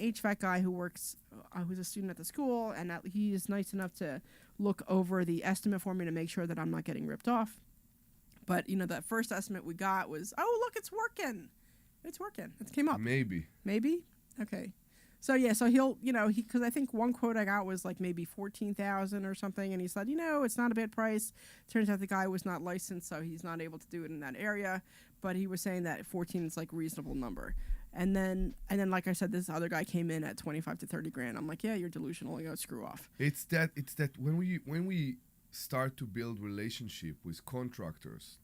HVAC guy who works, who's a student at the school, and he is nice enough to look over the estimate for me to make sure that I'm not getting ripped off. But, that first estimate we got was, oh, look, it's working. It's working. It came up. Maybe. Okay. So, yeah, so he'll, because I think one quote I got was like maybe $14,000 or something. And he said, it's not a bad price. Turns out the guy was not licensed, so he's not able to do it in that area. But he was saying that 14 is like a reasonable number. And then, like I said, this other guy came in at 25 to 30 grand. I'm like, yeah, you're delusional. Screw off. It's that when we start to build relationship with contractors,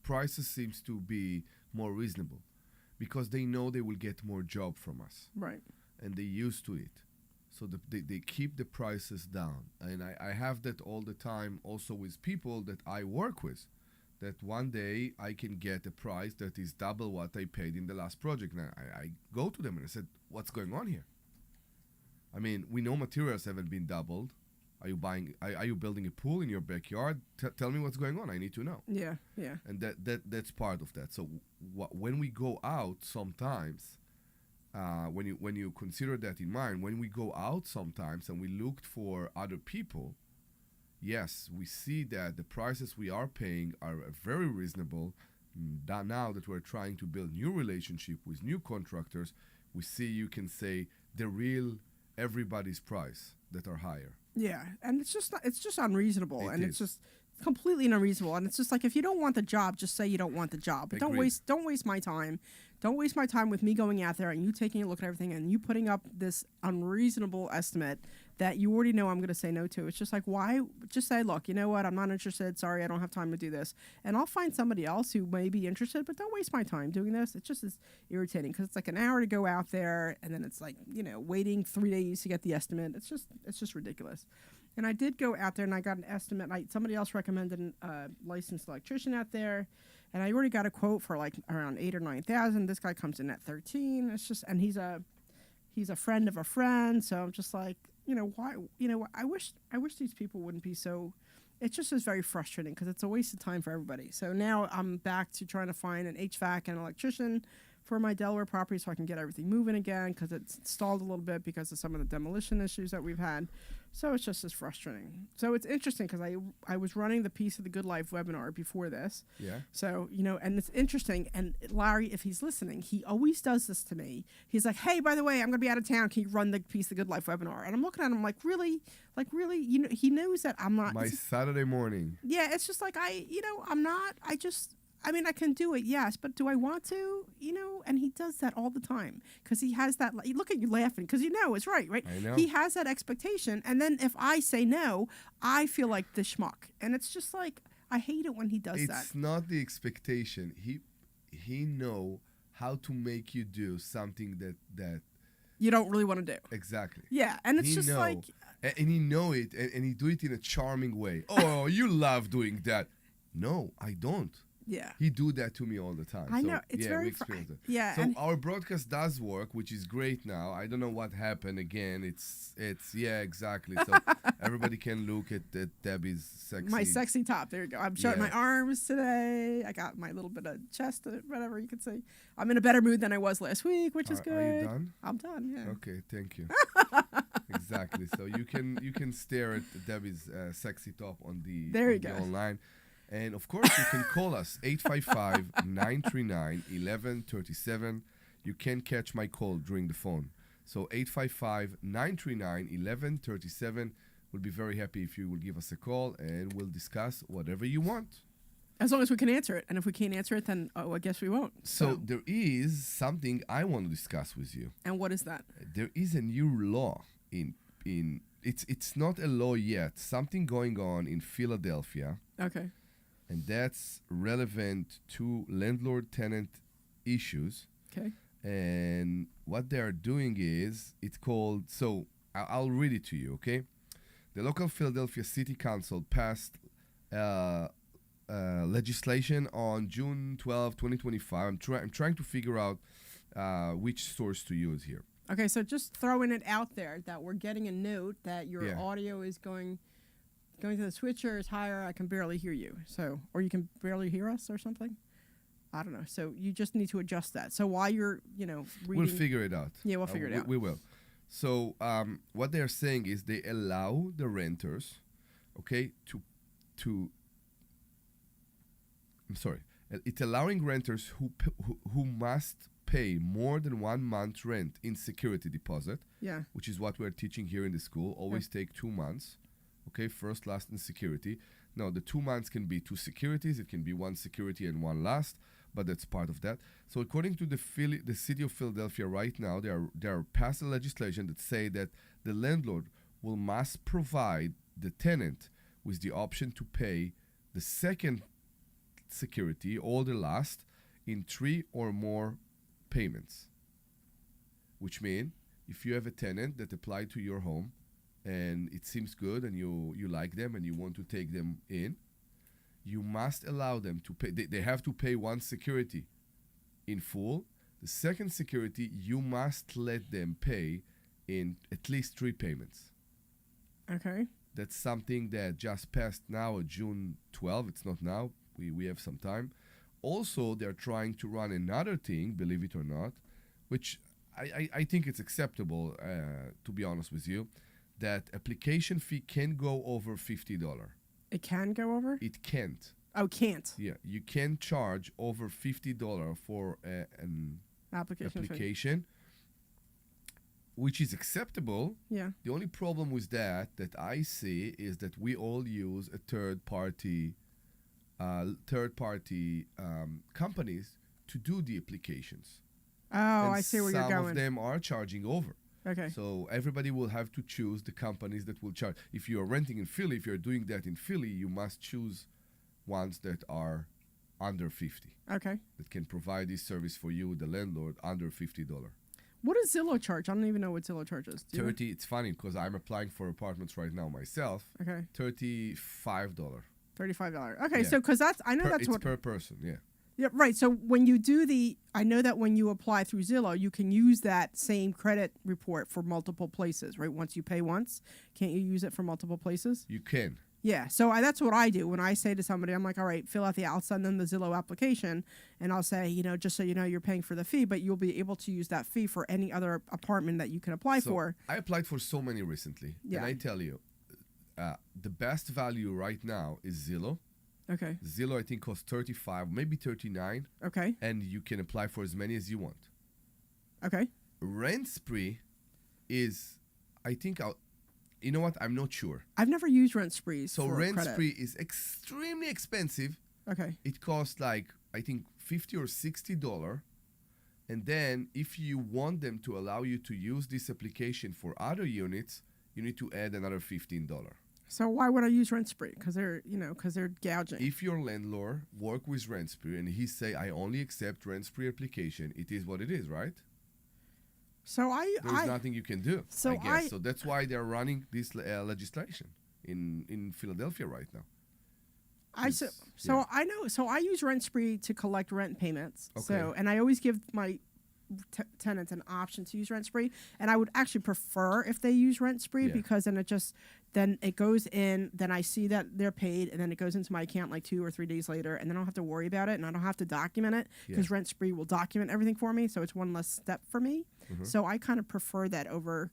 prices seems to be more reasonable, because they know they will get more job from us. Right. And they're used to it. So they keep the prices down. And I have that all the time also with people that I work with, that one day I can get a price that is double what I paid in the last project. Now I go to them and I said, what's going on here? I mean, we know materials haven't been doubled. Are you building a pool in your backyard? Tell me what's going on. I need to know. Yeah. And that's part of that. So when we go out sometimes, when you consider that in mind, when we go out sometimes and we looked for other people, yes, we see that the prices we are paying are very reasonable. Now that we're trying to build new relationship with new contractors, we see, you can say, the real everybody's price that are higher. Yeah, and it's just unreasonable, It's just completely unreasonable. And it's just like, if you don't want the job, just say you don't want the job. But don't waste my time. Don't waste my time with me going out there and you taking a look at everything and you putting up this unreasonable estimate that you already know I'm going to say no to. It's just like, why? Just say, look, you know what? I'm not interested. Sorry, I don't have time to do this. And I'll find somebody else who may be interested, but don't waste my time doing this. It's just as irritating, because it's like an hour to go out there, and then it's like, waiting 3 days to get the estimate. It's just ridiculous. And I did go out there and I got an estimate. Somebody else recommended a licensed electrician out there, and I already got a quote for like around 8,000 or 9,000. This guy comes in at 13. It's just, and he's a friend of a friend. So I'm just like, why? I wish these people wouldn't be so. It just is very frustrating, because it's a waste of time for everybody. So now I'm back to trying to find an HVAC and electrician for my Delaware property, so I can get everything moving again, because it's stalled a little bit because of some of the demolition issues that we've had. So it's just as frustrating. So it's interesting, because I was running the Piece of the Good Life webinar before this. Yeah. So, and it's interesting. And Larry, if he's listening, he always does this to me. He's like, hey, by the way, I'm going to be out of town. Can you run the Piece of the Good Life webinar? And I'm looking at him like, really? Like, really? He knows that I'm not. My Saturday morning. Yeah, it's just like, I'm not. I can do it, yes, but do I want to? And he does that all the time, because he has that. Look at you laughing, because it's right? I know. He has that expectation, and then if I say no, I feel like the schmuck, and it's just like, I hate it when he does that. It's not the expectation. He know how to make you do something that you don't really want to do. Exactly. Yeah, and it's just like, and he know it, and he do it in a charming way. Oh, you love doing that. No, I don't. Yeah. He do that to me all the time. I know. It's we very experience it. Yeah. So our broadcast does work, which is great now. I don't know what happened again. It's yeah, exactly. So everybody can look at Debbie's sexy. My sexy top. There you go. I'm showing my arms today. I got my little bit of chest, whatever you could say. I'm in a better mood than I was last week, which is good. Are you done? I'm done, yeah. Okay, thank you. Exactly. So you can stare at Debbie's sexy top on the online. And, of course, you can call us, 855-939-1137. You can catch my call during the phone. So 855-939-1137. We'll be very happy if you will give us a call, and we'll discuss whatever you want. As long as we can answer it. And if we can't answer it, then I guess we won't. So there is something I want to discuss with you. And what is that? There is a new law in it's not a law yet. Something going on in Philadelphia. Okay. And that's relevant to landlord-tenant issues. Okay. And what they are doing is, it's called, so I'll read it to you, okay? The local Philadelphia City Council passed legislation on June 12, 2025. I'm trying to figure out which source to use here. Okay, so just throwing it out there that we're getting a note that your audio is going to the switcher is higher. I can barely hear you. So, or you can barely hear us or something. I don't know. So you just need to adjust that. So while you're, reading, We'll figure it out. Yeah, we'll figure it out. We will. So what they're saying is they allow the renters, okay, I'm sorry. It's allowing renters who must pay more than 1 month's rent in security deposit, Yeah. which is what we're teaching here in the school. Always take 2 months, okay, first, last, and security. Now, the 2 months can be 2 securities. It can be 1 security and 1 last, but that's part of that. So according to the city of Philadelphia right now, they are passed a legislation that say that the landlord must provide the tenant with the option to pay the second security or the last in 3 or more payments. Which means if you have a tenant that applied to your home and it seems good and you like them and you want to take them in, you must allow them to pay. They have to pay 1 security in full. The second security, you must let them pay in at least 3 payments. Okay. That's something that just passed now, June 12. It's not now. We have some time. Also, they're trying to run another thing, believe it or not, which I think it's acceptable, to be honest with you, that application fee can go over $50. It can go over? It can't. Oh, can't. Yeah, you can charge over $50 for an application, which is acceptable. Yeah. The only problem with that I see is that we all use a third-party companies to do the applications. Oh, and I see where you're going. Some of them are charging over. Okay. So everybody will have to choose the companies that will charge. If you are renting in Philly, if you're doing that in Philly, you must choose ones that are under 50. Okay. That can provide this service for you, the landlord, under $50. What does Zillow charge? I don't even know what Zillow charges. 30. It's funny because I'm applying for apartments right now myself. Okay. $35. $35. Okay, Yeah. so because that's what per person. Yeah. Yeah, right. So when you do I know that when you apply through Zillow, you can use that same credit report for multiple places, right? Once you pay once, can't you use it for multiple places? You can. Yeah. So that's what I do when I say to somebody, I'm like, all right, I'll send them the Zillow application, and I'll say, just so you know, you're paying for the fee, but you'll be able to use that fee for any other apartment that you can apply for. I applied for so many recently, and I tell you, the best value right now is Zillow. Okay. Zillow, I think, costs $35, maybe $39. Okay. And you can apply for as many as you want. Okay. Rent Spree is, I think, you know what? I'm not sure. I've never used Rent Spree. So Rent Spree is extremely expensive. Okay. It costs like, I think, $50 or $60. And then if you want them to allow you to use this application for other units, you need to add another $15. So why would I use Rent Spree? Because they're gouging. If your landlord work with Rent Spree and he say, I only accept Rent Spree application, it is what it is, right? So there's nothing you can do. So I guess so. That's why they're running this legislation in Philadelphia right now. I know. So I use Rent Spree to collect rent payments. Okay. So and I always give my tenants an option to use Rent Spree, and I would actually prefer if they use Rent Spree because then it goes in, then I see that they're paid, and then it goes into my account like 2 or 3 days later, and then I don't have to worry about it, and I don't have to document it because Rent Spree will document everything for me, so it's one less step for me. Mm-hmm. So I kind of prefer that over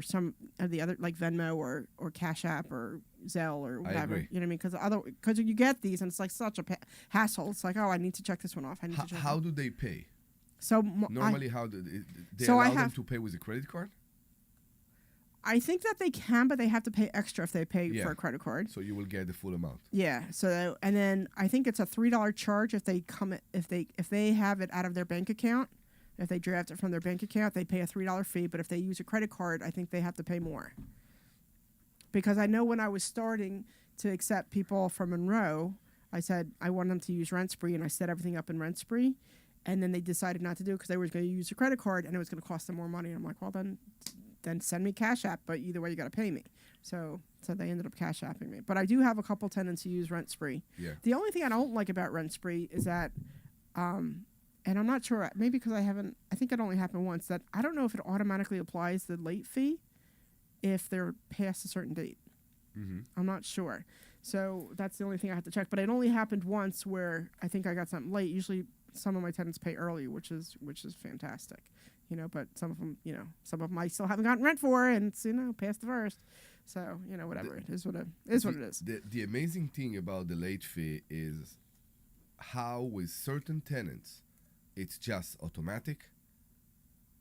some of the other, like Venmo or Cash App or Zelle or whatever. I agree. You know what I mean? Because you get these and it's like such a hassle. It's like, oh, I need to check this one off. How do they pay? So normally, how do they allow them to pay with a credit card? I think that they can, but they have to pay extra if they pay for a credit card. So you will get the full amount. Yeah. So and then I think it's a $3 charge if they have it out of their bank account. If they draft it from their bank account, they pay a $3 fee. But if they use a credit card, I think they have to pay more. Because I know when I was starting to accept people from Monroe, I said I want them to use Rent Spree, and I set everything up in Rent Spree. And then they decided not to do it because they were going to use a credit card, and it was going to cost them more money. And I'm like, well, then send me Cash App, but either way, you got to pay me. So they ended up Cash Apping me. But I do have a couple tenants who use Rent Spree. Yeah. The only thing I don't like about Rent Spree is that, and I'm not sure, maybe because I think it only happened once, that I don't know if it automatically applies the late fee if they're past a certain date. Mm-hmm. I'm not sure. So that's the only thing I have to check. But it only happened once where I think I got something late. Usually some of my tenants pay early, which is fantastic. But some of them I still haven't gotten rent for, and it's, past the first. So, whatever. It is what it is. The amazing thing about the late fee is how with certain tenants, it's just automatic.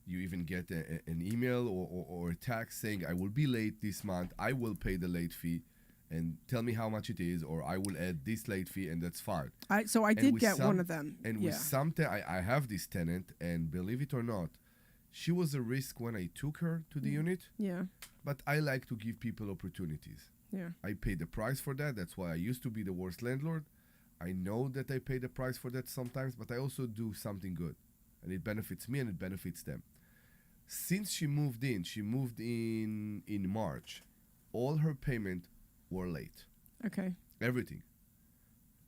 You even get an email or a text saying, I will be late this month, I will pay the late fee, and tell me how much it is, or I will add this late fee, and that's fine. I did get one of them. And with some I have this tenant, and believe it or not, she was a risk when I took her to the unit. Yeah. But I like to give people opportunities. Yeah. I pay the price for that. That's why I used to be the worst landlord. I know that I pay the price for that sometimes, but I also do something good. And it benefits me and it benefits them. Since she moved in March. All her payment were late. Okay. Everything.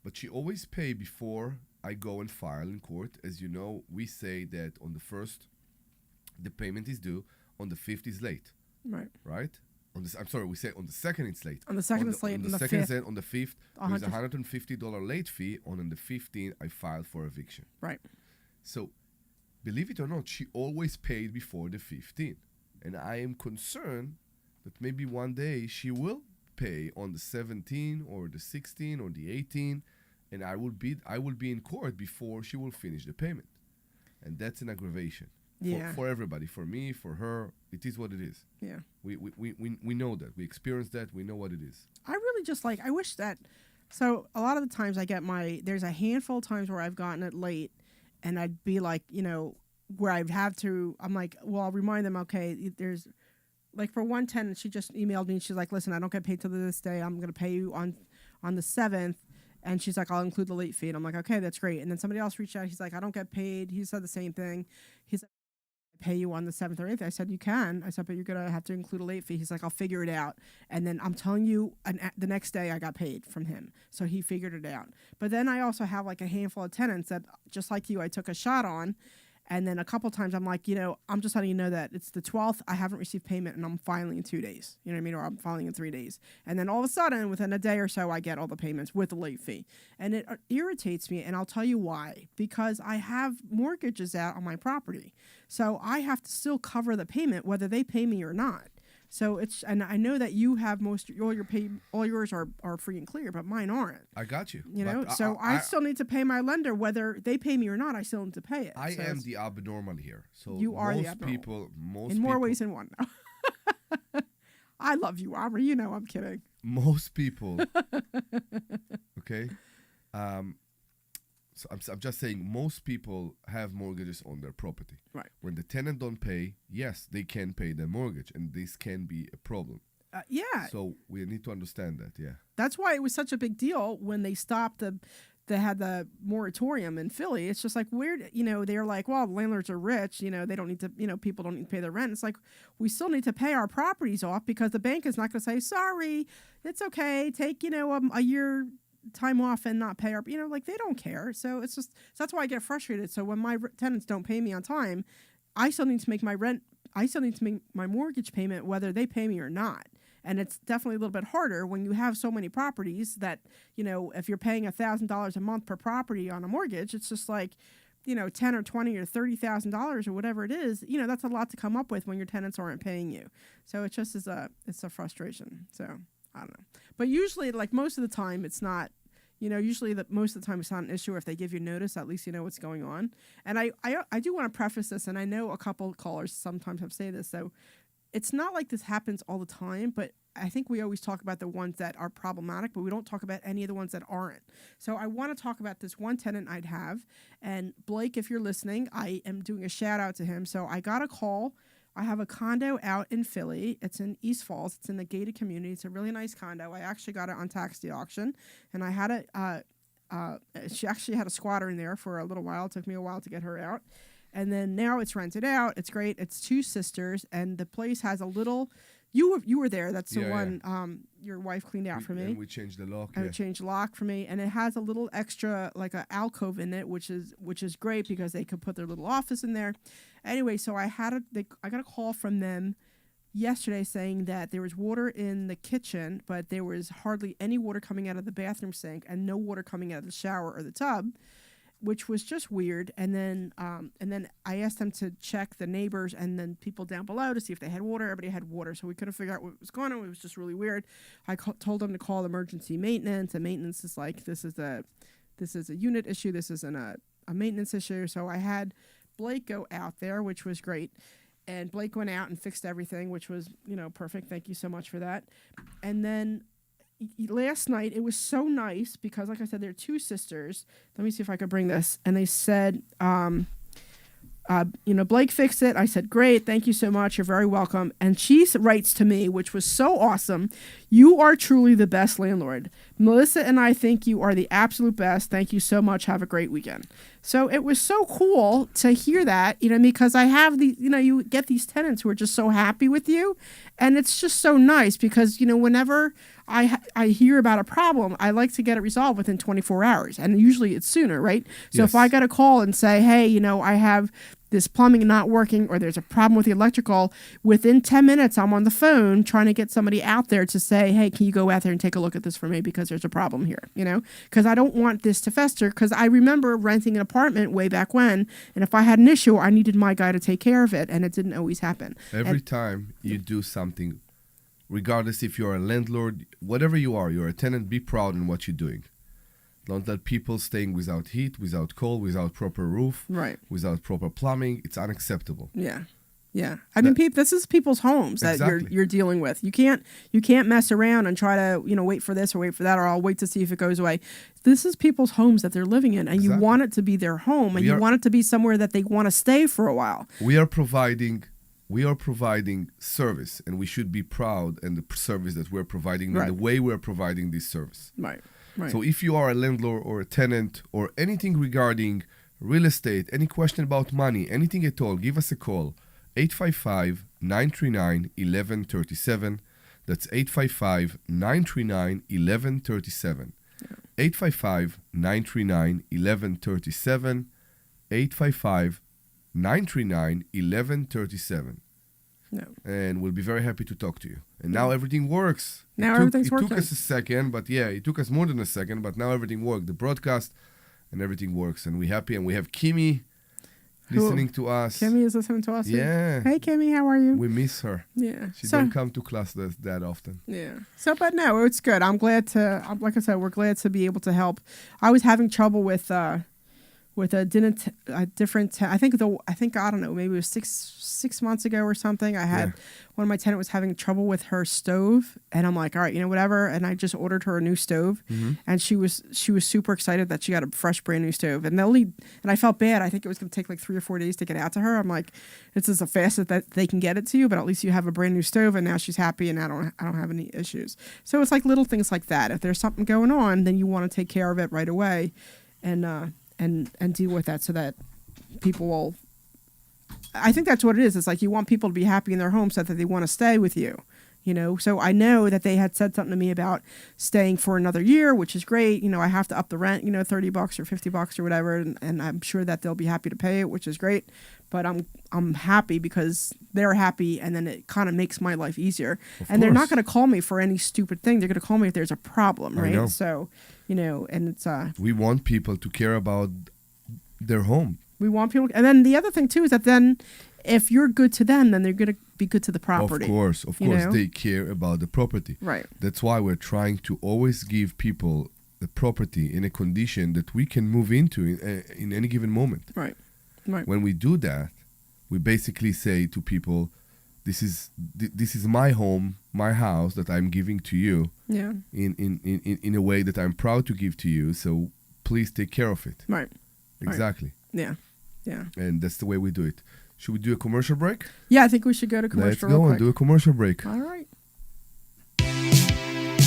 But she always pay before I go and file in court. As you know, we say that on the 1st, the payment is due. On the 5th is late. Right. Right? I'm sorry, we say on the 2nd it's late. On the 2nd it's late. On the 2nd it's late. On the 5th, there's a $150 late fee. On the 15th, I filed for eviction. Right. So, believe it or not, she always paid before the 15th. And I am concerned that maybe one day she will pay on the 17th or the 16th or the 18th, and I will be in court before she will finish the payment. And that's an aggravation. For everybody, for me, for her, it is what it is. Yeah. We know that. We experienced that. We know what it is. I really just I wish that, so a lot of the times I get there's a handful of times where I've gotten it late and I'd be like, where I'd have to, I'm like, well, I'll remind them, okay, there's, like for one tenant, she just emailed me and she's like, listen, I don't get paid till this day. I'm going to pay you on the 7th. And she's like, I'll include the late fee. And I'm like, okay, that's great. And then somebody else reached out. He's like, I don't get paid. He said the same thing. He's like, pay you on the 7th or 8th. I said, you can. I said, but you're going to have to include a late fee. He's like, I'll figure it out. And then I'm telling you, the next day I got paid from him. So he figured it out. But then I also have like a handful of tenants that, just like you, I took a shot on. And then a couple times I'm like, I'm just letting you know that it's the 12th. I haven't received payment and I'm filing in 2 days. You know what I mean? Or I'm filing in 3 days. And then all of a sudden, within a day or so, I get all the payments with the late fee. And it irritates me. And I'll tell you why. Because I have mortgages out on my property. So I have to still cover the payment whether they pay me or not. So and I know that you have all yours are free and clear, but mine aren't. I got you. So I still need to pay my lender whether they pay me or not. I still need to pay it. I am the abnormal here. So you are the abnormal. In more ways than one. I love you, Omri. I'm kidding. Most people. Okay. So I'm just saying, most people have mortgages on their property. Right. When the tenant don't pay, yes, they can pay their mortgage, and this can be a problem. Yeah. So we need to understand that. Yeah. That's why it was such a big deal when they stopped they had the moratorium in Philly. It's just like weird. They're like, well, landlords are rich. They don't need to. People don't need to pay their rent. It's like we still need to pay our properties off because the bank is not going to say, sorry, it's okay. Take a year time off and not pay our, they don't care. So it's just, that's why I get frustrated. So when my tenants don't pay me on time, I still need to make my rent, I still need to make my mortgage payment whether they pay me or not. And it's definitely a little bit harder when you have so many properties that, if you're paying $1,000 a month per property on a mortgage, it's just like, $10 or $20 or $30,000 or whatever it is, that's a lot to come up with when your tenants aren't paying you. So it just it's a frustration. So I don't know. But usually, like most of the time, it's not, usually most of the time it's not an issue. If they give you notice, at least you know what's going on. And I do want to preface this, and I know a couple of callers sometimes have said this, so it's not like this happens all the time, but I think we always talk about the ones that are problematic, but we don't talk about any of the ones that aren't. So I want to talk about this one tenant I'd have. And Blake, if you're listening, I am doing a shout out to him. So I got a call. I have a condo out in Philly. It's in East Falls. It's in the gated community. It's a really nice condo. I actually got it on tax deed auction, and I had she actually had a squatter in there for a little while. It took me a while to get her out. And then now it's rented out. It's great. It's two sisters, and the place has a little. You were there. That's the one your wife cleaned out for me. And we changed the lock. And we changed the lock for me, and it has a little extra like an alcove in it, which is great because they could put their little office in there. Anyway, so I got a call from them yesterday saying that there was water in the kitchen, but there was hardly any water coming out of the bathroom sink and no water coming out of the shower or the tub, which was just weird. And then I asked them to check the neighbors and then people down below to see if they had water. Everybody had water, so we couldn't figure out what was going on. It was just really weird. I told them to call emergency maintenance, and maintenance is like, this is a unit issue. This isn't a maintenance issue. So I had Blake go out there, which was great. And Blake went out and fixed everything, which was, perfect. Thank you so much for that. And then last night, it was so nice because, like I said, there are two sisters. Let me see if I could bring this. And they said, Blake fixed it. I said, great. Thank you so much. You're very welcome. And she writes to me, which was so awesome. You are truly the best landlord. Melissa and I think you are the absolute best. Thank you so much. Have a great weekend. So it was so cool to hear that, because I have you get these tenants who are just so happy with you. And it's just so nice because, whenever I hear about a problem, I like to get it resolved within 24 hours. And usually it's sooner, right? So Yes. if I got a call and say, hey, I have this plumbing not working or there's a problem with the electrical, within 10 minutes, I'm on the phone trying to get somebody out there to say, hey, can you go out there and take a look at this for me because there's a problem here, because I don't want this to fester, because I remember renting an apartment way back when, and if I had an issue, I needed my guy to take care of it, and it didn't always happen. Every time you do something, regardless if you're a landlord, whatever you're a tenant, be proud in what you're doing. Don't let people staying without heat, without cold, without proper roof, right, without proper plumbing. It's unacceptable. Yeah. I mean, this is people's homes that you're dealing with. You can't mess around and try to wait for this or wait for that, or I'll wait to see if it goes away. This is people's homes that they're living in, and you want it to be their home, and you want it to be somewhere that they want to stay for a while. We are providing service, and we should be proud in the service that we're providing, and the way we're providing this service. Right. So if you are a landlord or a tenant or anything regarding real estate, any question about money, anything at all, give us a call. 855-939-1137. That's 855-939-1137. 855-939-1137. 855-939-1137. No. And we'll be very happy to talk to you. And now everything works. Everything's working. It took us a second, but it took us more than a second, but now everything worked. The broadcast and everything works, and we're happy. And we have Kimmy listening to us. Kimmy is listening to us. Yeah. Hey, Kimmy, how are you? We miss her. Yeah. She don't come to class that often. Yeah. So, but no, it's good. I'm glad to, like I said, we're glad to be able to help. I was having trouble with a different, I think I don't know, maybe it was six months ago or something. I had one of my tenants was having trouble with her stove, and I'm like, all right, whatever. And I just ordered her a new stove, and she was super excited that she got a fresh brand new stove. And I felt bad. I think it was going to take like 3 or 4 days to get out to her. I'm like, it's as fast as that they can get it to you, but at least you have a brand new stove, and now she's happy, and I don't have any issues. So it's like little things like that. If there's something going on, then you want to take care of it right away, and deal with that so that people will. I think that's what it is. It's like you want people to be happy in their home so that they want to stay with you, So I know that they had said something to me about staying for another year, which is great. I have to up the rent, $30 or $50 or whatever, and I'm sure that they'll be happy to pay it, which is great. But I'm happy because they're happy, and then it kind of makes my life easier. And they're not going to call me for any stupid thing. They're going to call me if there's a problem, right? I know. So, and it's we want people to care about their home. We want people, and then the other thing too is that then if you're good to them, then they're going to be good to the property. Of course, they care about the property. Right. That's why we're trying to always give people the property in a condition that we can move into in any given moment. Right. When we do that, we basically say to people, this is my home, my house that I'm giving to you. Yeah. In a way that I'm proud to give to you. So please take care of it. Right. Exactly. Yeah. Yeah. And that's the way we do it. Should we do a commercial break? Yeah, I think we should go to commercial. Let's go and do a commercial break. All right.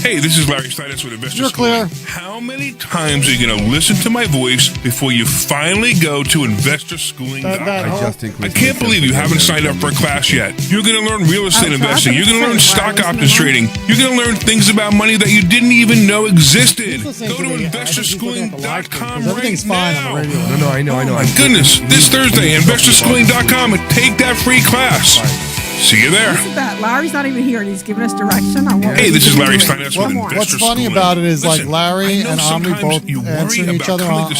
Hey, this is Larry Steinhouse with Investor You're Schooling. clear. How many times are you going to listen to my voice before you finally go to investorschooling.com? I can't believe you haven't signed up for a class yet. You're going to learn real estate investing. You're going to learn stock options trading. You're going to learn things about money that you didn't even know existed. Go to investorschooling.com everything's fine on the radio. No, I know. My goodness, this Thursday, investorschooling.com, and take that free class. See you there. Listen to that. Larry's not even here, and he's giving us direction on what. Hey, this is Larry Steinhouse. Steinhouse. What's funny about it is like Larry and Omri both answering each other on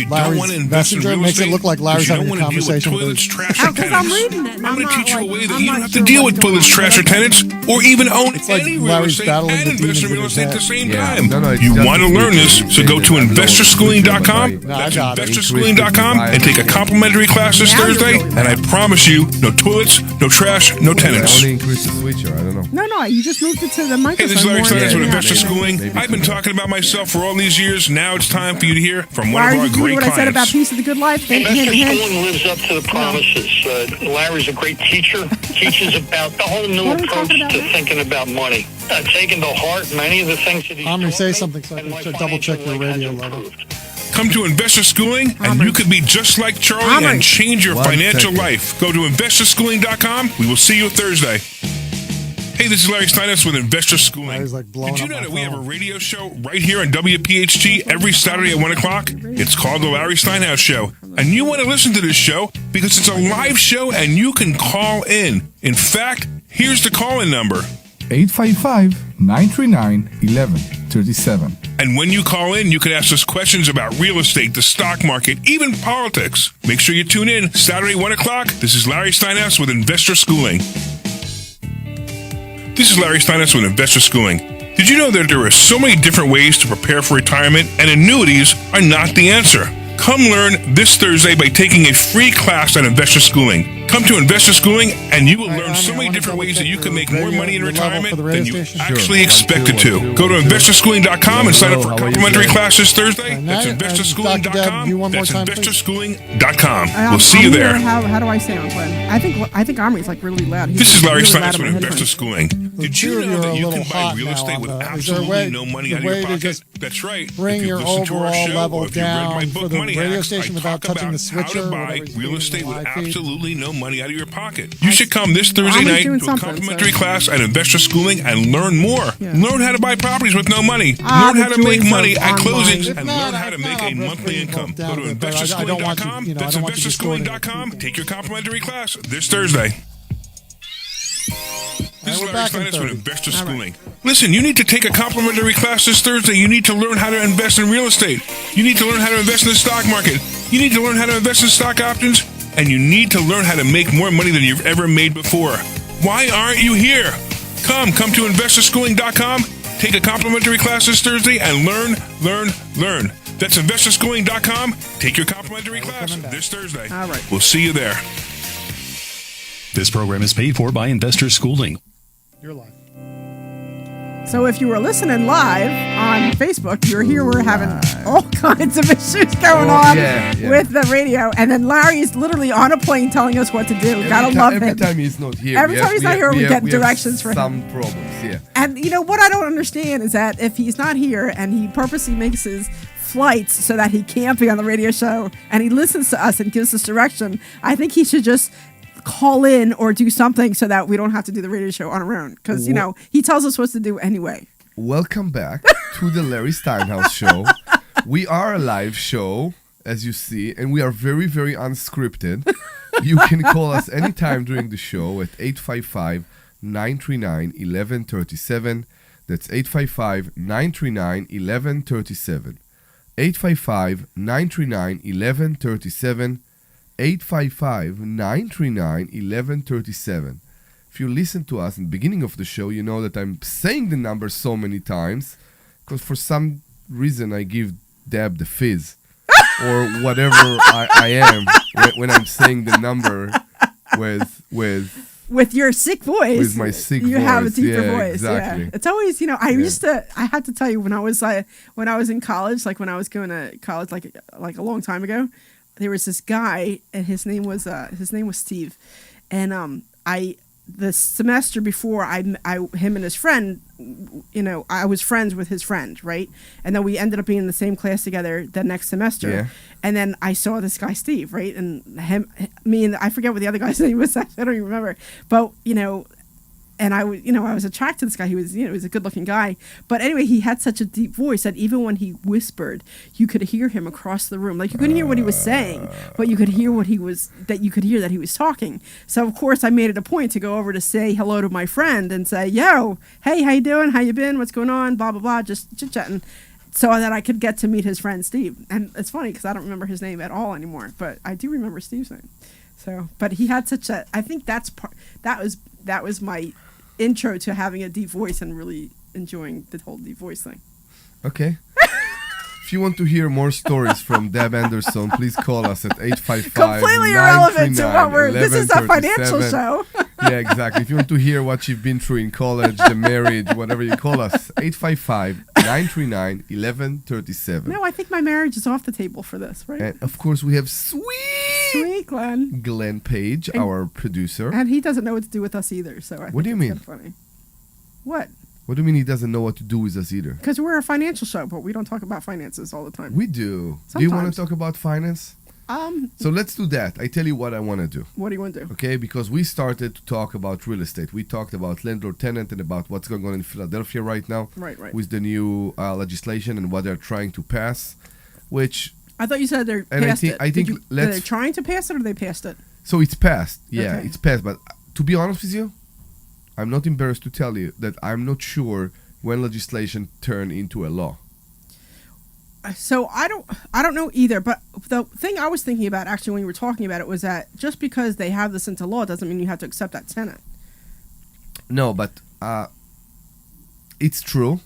Larry's messenger makes it look like Larry's having a conversation with his because I'm reading it. I'm going to teach you a way that you don't have to deal with toilets, trash, or tenants, or even own any real estate and invest in real estate at the same time. You want to learn this, so go to investorschooling.com. That's investorschooling.com and take a complimentary class this Thursday. And I promise you, no toilets, no trash, no tenants. Only increase the switcher. I don't know. No, you just moved it to the microphone. Hey, this is Larry Steinhouse with Investor Schooling. I've been talking about myself for all these years. Now it's time for you to hear from one of our great what clients. I said about Piece of the Good Life? Investor Schooling lives up to the promises. Larry's a great teacher. Teaches about the whole new approach to thinking about money. Taking to heart many of the things that he's Omri, say something so I can double check your radio level. Come to Investor Schooling, and you could be just like Charlie and change your financial life. Go to investorschooling.com. We will see you Thursday. Hey, this is Larry Steinhouse with Investor Schooling. Did you know that we have a radio show right here on WPHT every Saturday at 1 o'clock? It's called The Larry Steinhouse Show. And you want to listen to this show because it's a live show and you can call in. In fact, here's the call-in number. 855-939-1137. And when you call in, you can ask us questions about real estate, the stock market, even politics. Make sure you tune in Saturday, 1 o'clock. This is Larry Steinhouse with Investor Schooling. This is Larry Steinhouse with Investor Schooling. Did you know that there are so many different ways to prepare for retirement, and annuities are not the answer? Come learn this Thursday by taking a free class at Investor Schooling. Come to Investor Schooling, and you will learn so many different ways that you can make more money in retirement than you actually expected to. Go to investorschooling.com and sign up for a complimentary class this Thursday. That's investorschooling.com. That's investorschooling.com. We'll see you there. How do I say on Glenn? I think Omri's like really loud. This is Larry Steinhouse with Investor Schooling. Did you know that you can buy real estate with absolutely no money out of your pocket? That's right. Bring your overall level down for the radio station without touching the switcher. How to buy real estate with absolutely no money out of your pocket. You should come this Thursday night to a complimentary class at Investor Schooling and learn more. Learn how to buy properties with no money. Learn how to make money at closings and learn how to make a monthly income. Go to investorschooling.com. That's investorschooling.com. Take your complimentary class this Thursday. This is Larry Steinhouse with Investor Schooling. Listen, you need to take a complimentary class this Thursday. You need to learn how to invest in real estate. You need to learn how to invest in the stock market. You need to learn how to invest in stock options. And you need to learn how to make more money than you've ever made before. Why aren't you here? Come to investorschooling.com. Take a complimentary class this Thursday and learn. That's investorschooling.com. Take your complimentary class this Thursday. All right. We'll see you there. This program is paid for by Investor Schooling. You're live. So if you were listening live on Facebook, you're here. We're having all kinds of issues going on with the radio. And then Larry is literally on a plane telling us what to do. Gotta love him. Every time he's not here. Every time he's not here, we get directions for him. Some problems, yeah. And you know what I don't understand is that if he's not here and he purposely makes his flights so that he can't be on the radio show and he listens to us and gives us direction, I think he should just call in or do something so that we don't have to do the radio show on our own. Because, you know, he tells us what to do anyway. Welcome back to the Larry Steinhouse Show. We are a live show, as you see, and we are very, very unscripted. You can call us anytime during the show at 855-939-1137. That's 855-939-1137. 855-939-1137. 855-939-1137. If you listen to us in the beginning of the show, you know that I'm saying the number so many times because for some reason I give Deb the fizz or whatever I am when I'm saying the number with your sick voice. With my sick voice. You have a deeper voice. Exactly. Yeah. It's always, you know, I had to tell you when I was in college, like when I was going to college like a long time ago, there was this guy, and his name was Steve, and the semester before him and his friend, you know, I was friends with his friend, right? And then we ended up being in the same class together the next semester. Yeah. And then I saw this guy Steve, right? And me and I forget what the other guy's name was. I don't even remember. But you know, and I was attracted to this guy. He was, he was a good-looking guy. But anyway, he had such a deep voice that even when he whispered, you could hear him across the room. Like, you couldn't hear what he was saying, but you could hear that he was talking. So, of course, I made it a point to go over to say hello to my friend and say, yo, hey, how you doing? How you been? What's going on? Blah, blah, blah, just chit-chatting. So that I could get to meet his friend Steve. And it's funny because I don't remember his name at all anymore, but I do remember Steve's name. So, but he had I think that was my intro to having a deep voice and really enjoying the whole deep voice thing. Okay. If you want to hear more stories from Deb Anderson, please call us at 855 Completely irrelevant to what this is a financial show. Yeah, exactly. If you want to hear what you've been through in college, the marriage, whatever, you call us 855-939-1137. No, I think my marriage is off the table for this, right? And of course, we have sweet Glenn Page, our producer. And he doesn't know what to do with us either. So what do you mean? Funny. What? What do you mean he doesn't know what to do with us either? Because we're a financial show, but we don't talk about finances all the time. We do. Sometimes. Do you want to talk about finance? So let's do that. I tell you what I want to do. What do you want to do? Okay, because we started to talk about real estate. We talked about landlord-tenant and about what's going on in Philadelphia right now. Right. With the new legislation and what they're trying to pass, which... I thought you said they're passed it. I think are they trying to pass it or they passed it? So it's passed. Yeah, okay. It's passed. But to be honest with you, I'm not embarrassed to tell you that I'm not sure when legislation turned into a law. So I don't know either, but the thing I was thinking about actually when you were talking about it was that just because they have this into law doesn't mean you have to accept that tenant. No, but it's true.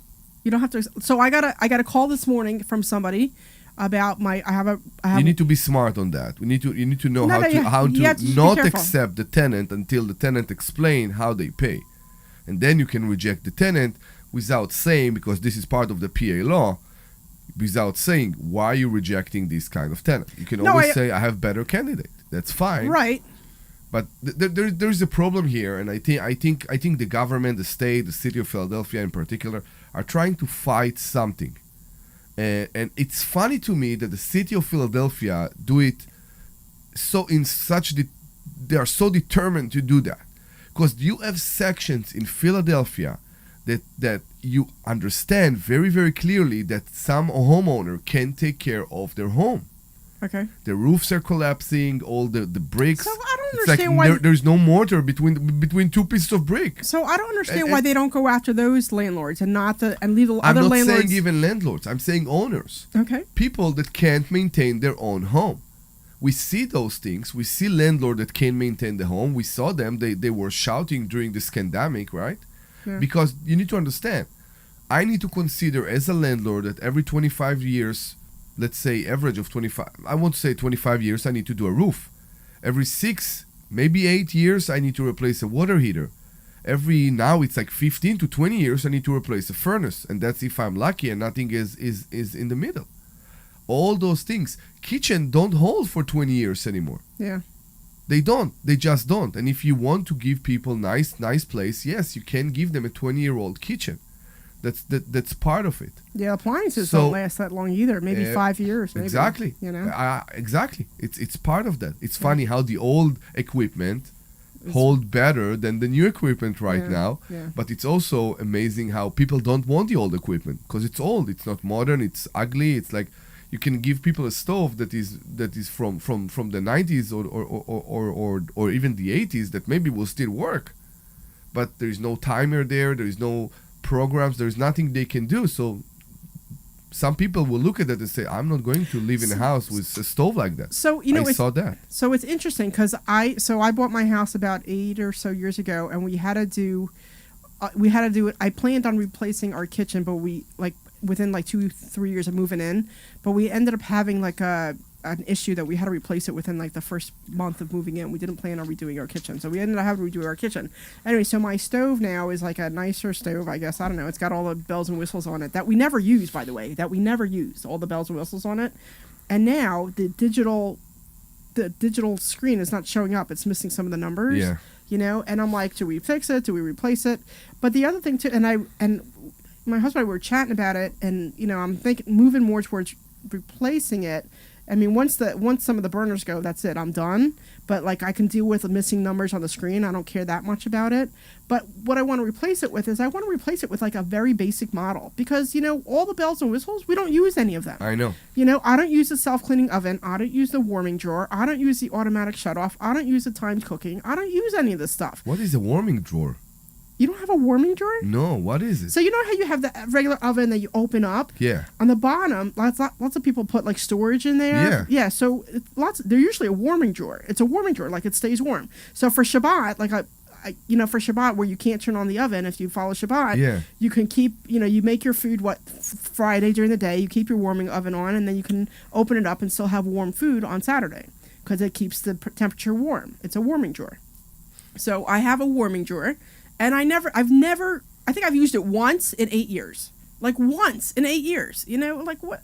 You don't have to. So I got a call this morning from somebody about You need to be smart on that. You need to know how to not accept the tenant until the tenant explain how they pay, and then you can reject the tenant without saying, because this is part of the PA law, without saying why are you rejecting this kind of tenant. You can always say I have better candidate. That's fine. Right. But there's a problem here, and I think the government, the state, the city of Philadelphia in particular, are trying to fight something. And it's funny to me that the city of Philadelphia do it they are so determined to do that, because you have sections in Philadelphia that you understand very, very clearly that some homeowner can take care of their home. Okay. The roofs are collapsing, all the bricks. So I don't it's understand like why there's no mortar between two pieces of brick. So I don't understand why they don't go after those landlords and leave the other landlords. I'm not saying even landlords. I'm saying owners. Okay. People that can't maintain their own home. We see those things. We see landlords that can't maintain the home. We saw them. They were shouting during this pandemic, right? Yeah. Because you need to understand, I need to consider as a landlord that every 25 years, let's say average of 25, I won't say 25 years, I need to do a roof. Every 6, maybe 8 years, I need to replace a water heater. Now it's like 15 to 20 years, I need to replace a furnace. And that's if I'm lucky and nothing is in the middle. All those things. Kitchen don't hold for 20 years anymore. Yeah. They don't. They just don't. And if you want to give people nice place, yes, you can give them a 20-year-old kitchen. That's part of it. Yeah, appliances don't last that long either. Maybe 5 years. Maybe, exactly. You know. Exactly. It's part of that. It's funny how the old equipment hold better than the new equipment right now. Yeah. But it's also amazing how people don't want the old equipment because it's old. It's not modern. It's ugly. It's like you can give people a stove that is from the 90s or even the 80s that maybe will still work, but there is no timer there. There is no programs. There is nothing they can do. So some people will look at that and say, I'm not going to live in a house with a stove like that. So I saw that. So it's interesting because I bought my house about 8 or so years ago, and we had to do it. I planned on replacing our kitchen, but we within 2-3 years of moving in, but we ended up having an issue that we had to replace it within the first month of moving in. We didn't plan on redoing our kitchen, so we ended up having to redo our kitchen. Anyway, so my stove now is a nicer stove, I guess. I don't know. It's got all the bells and whistles on it that we never use, by the way. All the bells and whistles on it. And now the digital screen is not showing up. It's missing some of the numbers. Yeah. You know, and I'm like, do we fix it? Do we replace it? But the other thing too, and my husband and I were chatting about it, and I'm thinking moving more towards replacing it. I mean, once some of the burners go, that's it. I'm done. But like I can deal with the missing numbers on the screen. I don't care that much about it. But what I want to replace it with is I want to replace it with like a very basic model because, you know, all the bells and whistles, we don't use any of them. I know. You know, I don't use the self-cleaning oven. I don't use the warming drawer. I don't use the automatic shutoff. I don't use the timed cooking. I don't use any of this stuff. What is a warming drawer? You don't have a warming drawer? No, what is it? So you know how you have the regular oven that you open up? Yeah. On the bottom, lots of people put like storage in there. Yeah. Yeah. So they're usually a warming drawer. It's a warming drawer, like it stays warm. So for Shabbat, like for Shabbat where you can't turn on the oven if you follow Shabbat, you can keep, you make your food Friday during the day. You keep your warming oven on, and then you can open it up and still have warm food on Saturday because it keeps the temperature warm. It's a warming drawer. So I have a warming drawer. And I think I've used it once in 8 years. Like once in 8 years. You know, like what?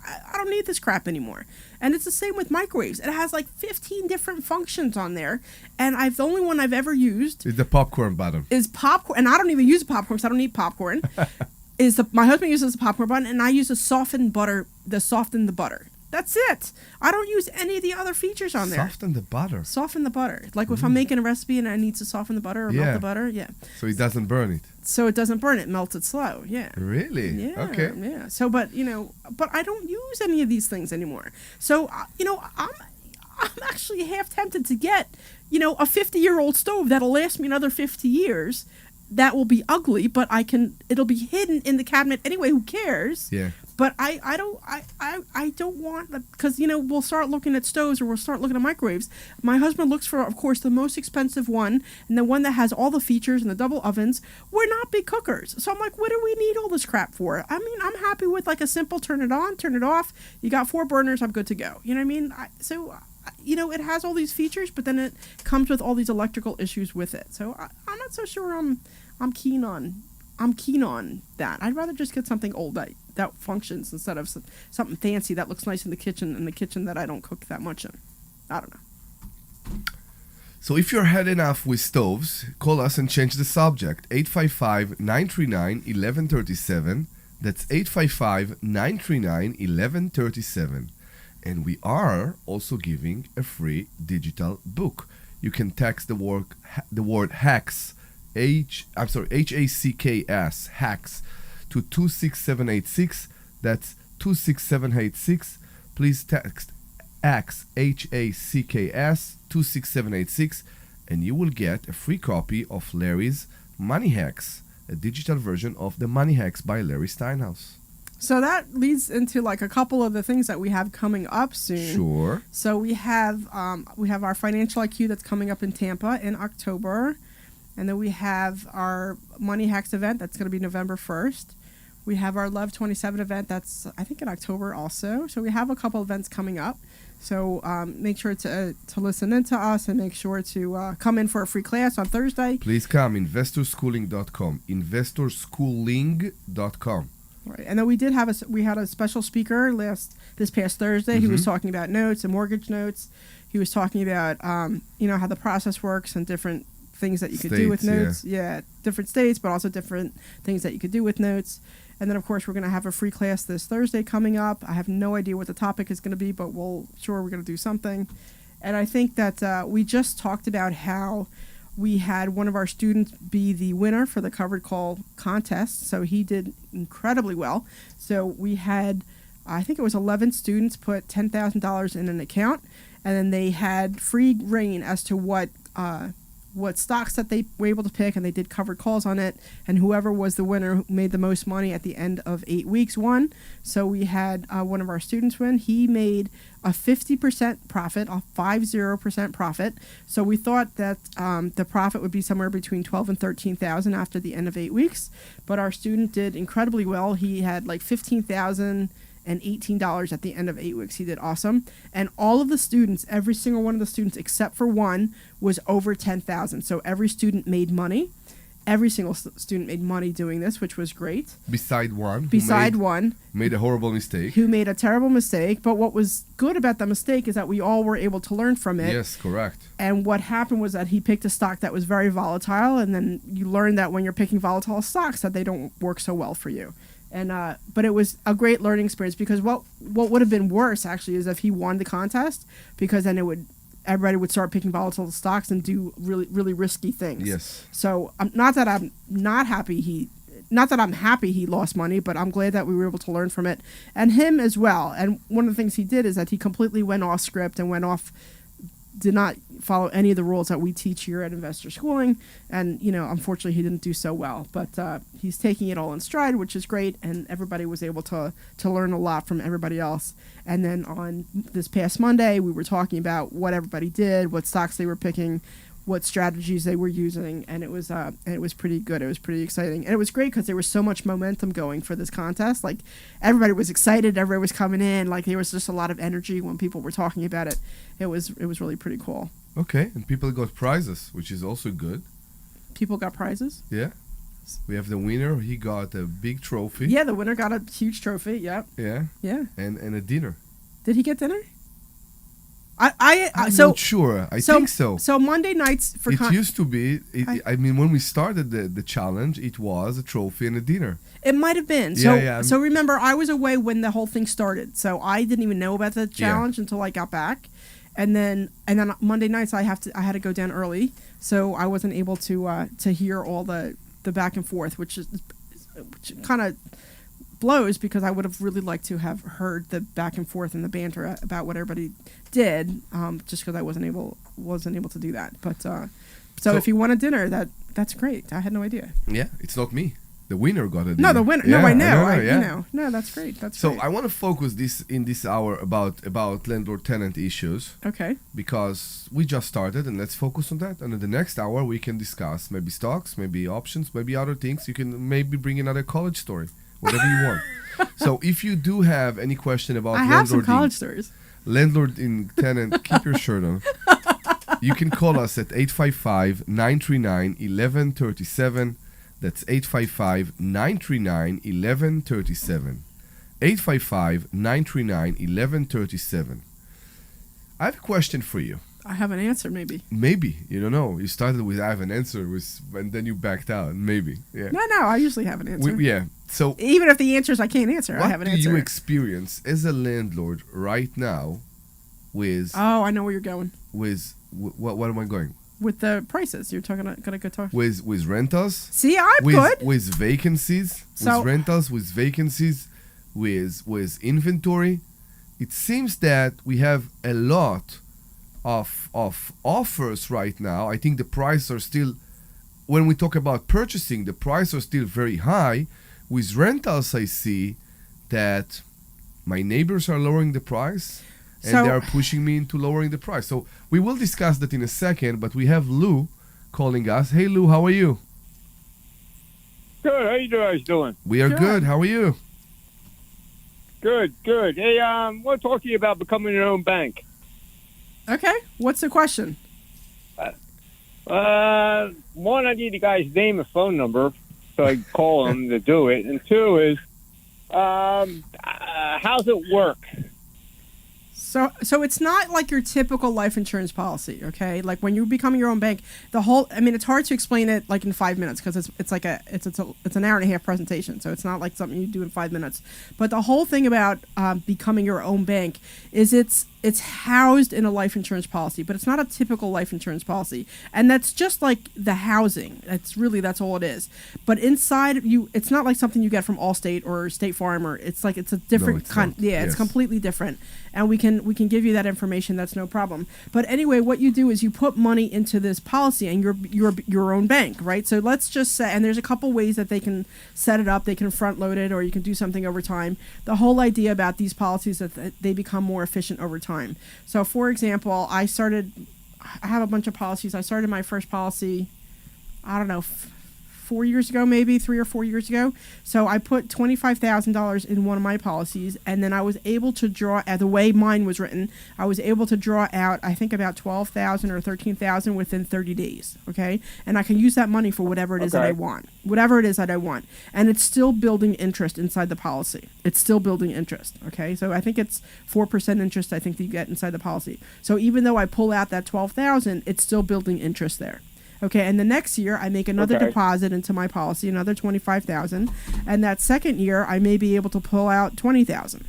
I don't need this crap anymore. And it's the same with microwaves. It has like 15 different functions on there. And the only one I've ever used is the popcorn button. Is popcorn. And I don't even use a popcorn because I don't need popcorn. My husband uses a popcorn button, and I use a soften the butter. That's it. I don't use any of the other features on there. Soften the butter. Soften the butter. Like if I'm making a recipe and I need to soften the butter or melt the butter, So it doesn't burn it. So it doesn't burn it, melts it slow, yeah. Really? Yeah. Okay. Yeah. So, but I don't use any of these things anymore. So, I'm actually half tempted to get, a 50-year-old stove that'll last me another 50 years. That will be ugly, but it'll be hidden in the cabinet anyway. Who cares? Yeah. But I don't want, because we'll start looking at stoves or we'll start looking at microwaves. My husband looks for, of course, the most expensive one and the one that has all the features and the double ovens. We're not big cookers, so I'm like, what do we need all this crap for? I mean, I'm happy with like a simple turn it on, turn it off. You got 4 burners, I'm good to go. You know what I mean? It has all these features, but then it comes with all these electrical issues with it. So I'm not so sure I'm keen on that. I'd rather just get something old that functions instead of something fancy that looks nice in the kitchen that I don't cook that much in. I don't know. So if you're had enough with stoves, call us and change the subject. 855-939-1137. That's 855-939-1137. And we are also giving a free digital book. You can text the word hacks, HACKS, hacks, to 26786. That's 26786. Please text hacks, HACKS, 26786, and you will get a free copy of Larry's Money Hacks, a digital version of the Money Hacks by Larry Steinhouse. So that leads into like a couple of the things that we have coming up soon. Sure. So we have our Financial IQ that's coming up in Tampa in October. And then we have our Money Hacks event that's going to be November 1st. We have our Love 27 event that's, I think, in October also. So we have a couple events coming up. So make sure to listen in to us and make sure to come in for a free class on Thursday. Please come, investorschooling.com, investorschooling.com. Right. And then we had a special speaker this past Thursday. He was talking about notes and mortgage notes. He was talking about how the process works and different things that you could do with notes. Yeah, different states, but also different things that you could do with notes. And then, of course, we're going to have a free class this Thursday coming up. I have no idea what the topic is going to be, but we're going to do something. And I think that we just talked about how we had one of our students be the winner for the covered call contest. So he did incredibly well. So we had, I think it was 11 students put $10,000 in an account, and then they had free reign as to what stocks that they were able to pick, and they did covered calls on it, and whoever was the winner who made the most money at the end of 8 weeks won. So we had one of our students win. He made a 50% profit, a 50% profit. So we thought that the profit would be somewhere between $12,000 and $13,000 after the end of 8 weeks, but our student did incredibly well. He had like $15,018 at the end of 8 weeks. He did awesome. And all of the students, every single one of the students except for one, was over $10,000. So every student made money. Every single student made money doing this, which was great. Beside one. Made a horrible mistake. Who made a terrible mistake. But what was good about the mistake is that we all were able to learn from it. Yes, correct. And what happened was that he picked a stock that was very volatile. And then you learn that when you're picking volatile stocks that they don't work so well for you. And but it was a great learning experience, because what would have been worse actually is if he won the contest, because then everybody would start picking volatile stocks and do really, really risky things. Yes. So not that I'm happy he lost money, but I'm glad that we were able to learn from it, and him as well. And one of the things he did is that he completely went off script and did not follow any of the rules that we teach here at Investor Schooling. And, unfortunately he didn't do so well, but he's taking it all in stride, which is great. And everybody was able to learn a lot from everybody else. And then on this past Monday, we were talking about what everybody did, what stocks they were picking, what strategies they were using, and it was pretty good. It was pretty exciting, and it was great because there was so much momentum going for this contest. Like, everybody was excited, everybody was coming in. Like, there was just a lot of energy when people were talking about it. It was really pretty cool. Okay, and people got prizes, which is also good. People got prizes? Yeah. We have the winner. He got a big trophy. Yeah, the winner got a huge trophy. Yep. Yeah. Yeah. And a dinner. Did he get dinner? I'm not sure. I think so. So Monday nights for it used to be. When we started the challenge, it was a trophy and a dinner. It might have been. So remember, I was away when the whole thing started, so I didn't even know about the challenge until I got back, and then Monday nights I had to go down early, so I wasn't able to hear all the back and forth, which kind of blows, because I would have really liked to have heard the back and forth and the banter about what everybody did, just because I wasn't able to do that. But so if you want a dinner, that's great. I had no idea. Yeah, it's not me. The winner got a dinner. No, the winner. Yeah, no, I know. No, that's great. So I want to focus in this hour about landlord-tenant issues. Okay. Because we just started, and let's focus on that. And in the next hour, we can discuss maybe stocks, maybe options, maybe other things. You can maybe bring another college story, whatever you want. So if you do have any question about I have some college stories. Landlord in tenant, keep your shirt on. You can call us at 855-939-1137. That's 855-939-1137. 855-939-1137. I have a question for you. I have an answer, maybe. Maybe. You don't know. You started with I have an answer, and then you backed out. Maybe. Yeah. No, I usually have an answer. Yeah. So even if the answers I can't answer, I have an answer. What do you experience as a landlord right now with... Oh, I know where you're going. With... What am I going? With the prices. You're gonna go talk. With rentals? See, I'm good. With vacancies? With rentals, with vacancies, with inventory? It seems that we have a lot of offers right now. I think the prices are still... When we talk about purchasing, the prices are still very high. With rentals, I see that my neighbors are lowering the price, and they are pushing me into lowering the price. So we will discuss that in a second, but we have Lou calling us. Hey, Lou, how are you? Good. How you guys doing? We are good. How are you? Good. Hey, I want to talk to you about becoming your own bank. Okay. What's the question? One, I need the guy's name and phone number so I can call him to do it. And two is, how's it work? So it's not like your typical life insurance policy, okay? Like when you're becoming your own bank, it's hard to explain it like in 5 minutes, because it's an hour and a half presentation, so it's not like something you do in 5 minutes. But the whole thing about becoming your own bank is it's housed in a life insurance policy, but it's not a typical life insurance policy, and that's just like the housing. That's all it is. But inside you, it's not like something you get from Allstate or State Farm, or it's a different kind. Yeah, yes. It's completely different, and we can give you that information. That's no problem. But anyway, what you do is you put money into this policy, and you're your own bank, right? So let's just say, and there's a couple ways that they can set it up. They can front load it, or you can do something over time. The whole idea about these policies is that they become more efficient over time. So, for example, I have a bunch of policies. I started my first policy, I don't know, 4 years ago, maybe 3 or 4 years ago. So I put $25,000 in one of my policies, and then I was able to draw, the way mine was written, I was able to draw out, I think, about $12,000 or $13,000 within 30 days, okay? And I can use that money for whatever it is that I want. Whatever it is that I want. And it's still building interest inside the policy. It's still building interest, okay? So I think it's 4% interest, I think, that you get inside the policy. So even though I pull out that $12,000, it's still building interest there. Okay, and the next year I make another deposit into my policy, another $25,000, and that second year I may be able to pull out $20,000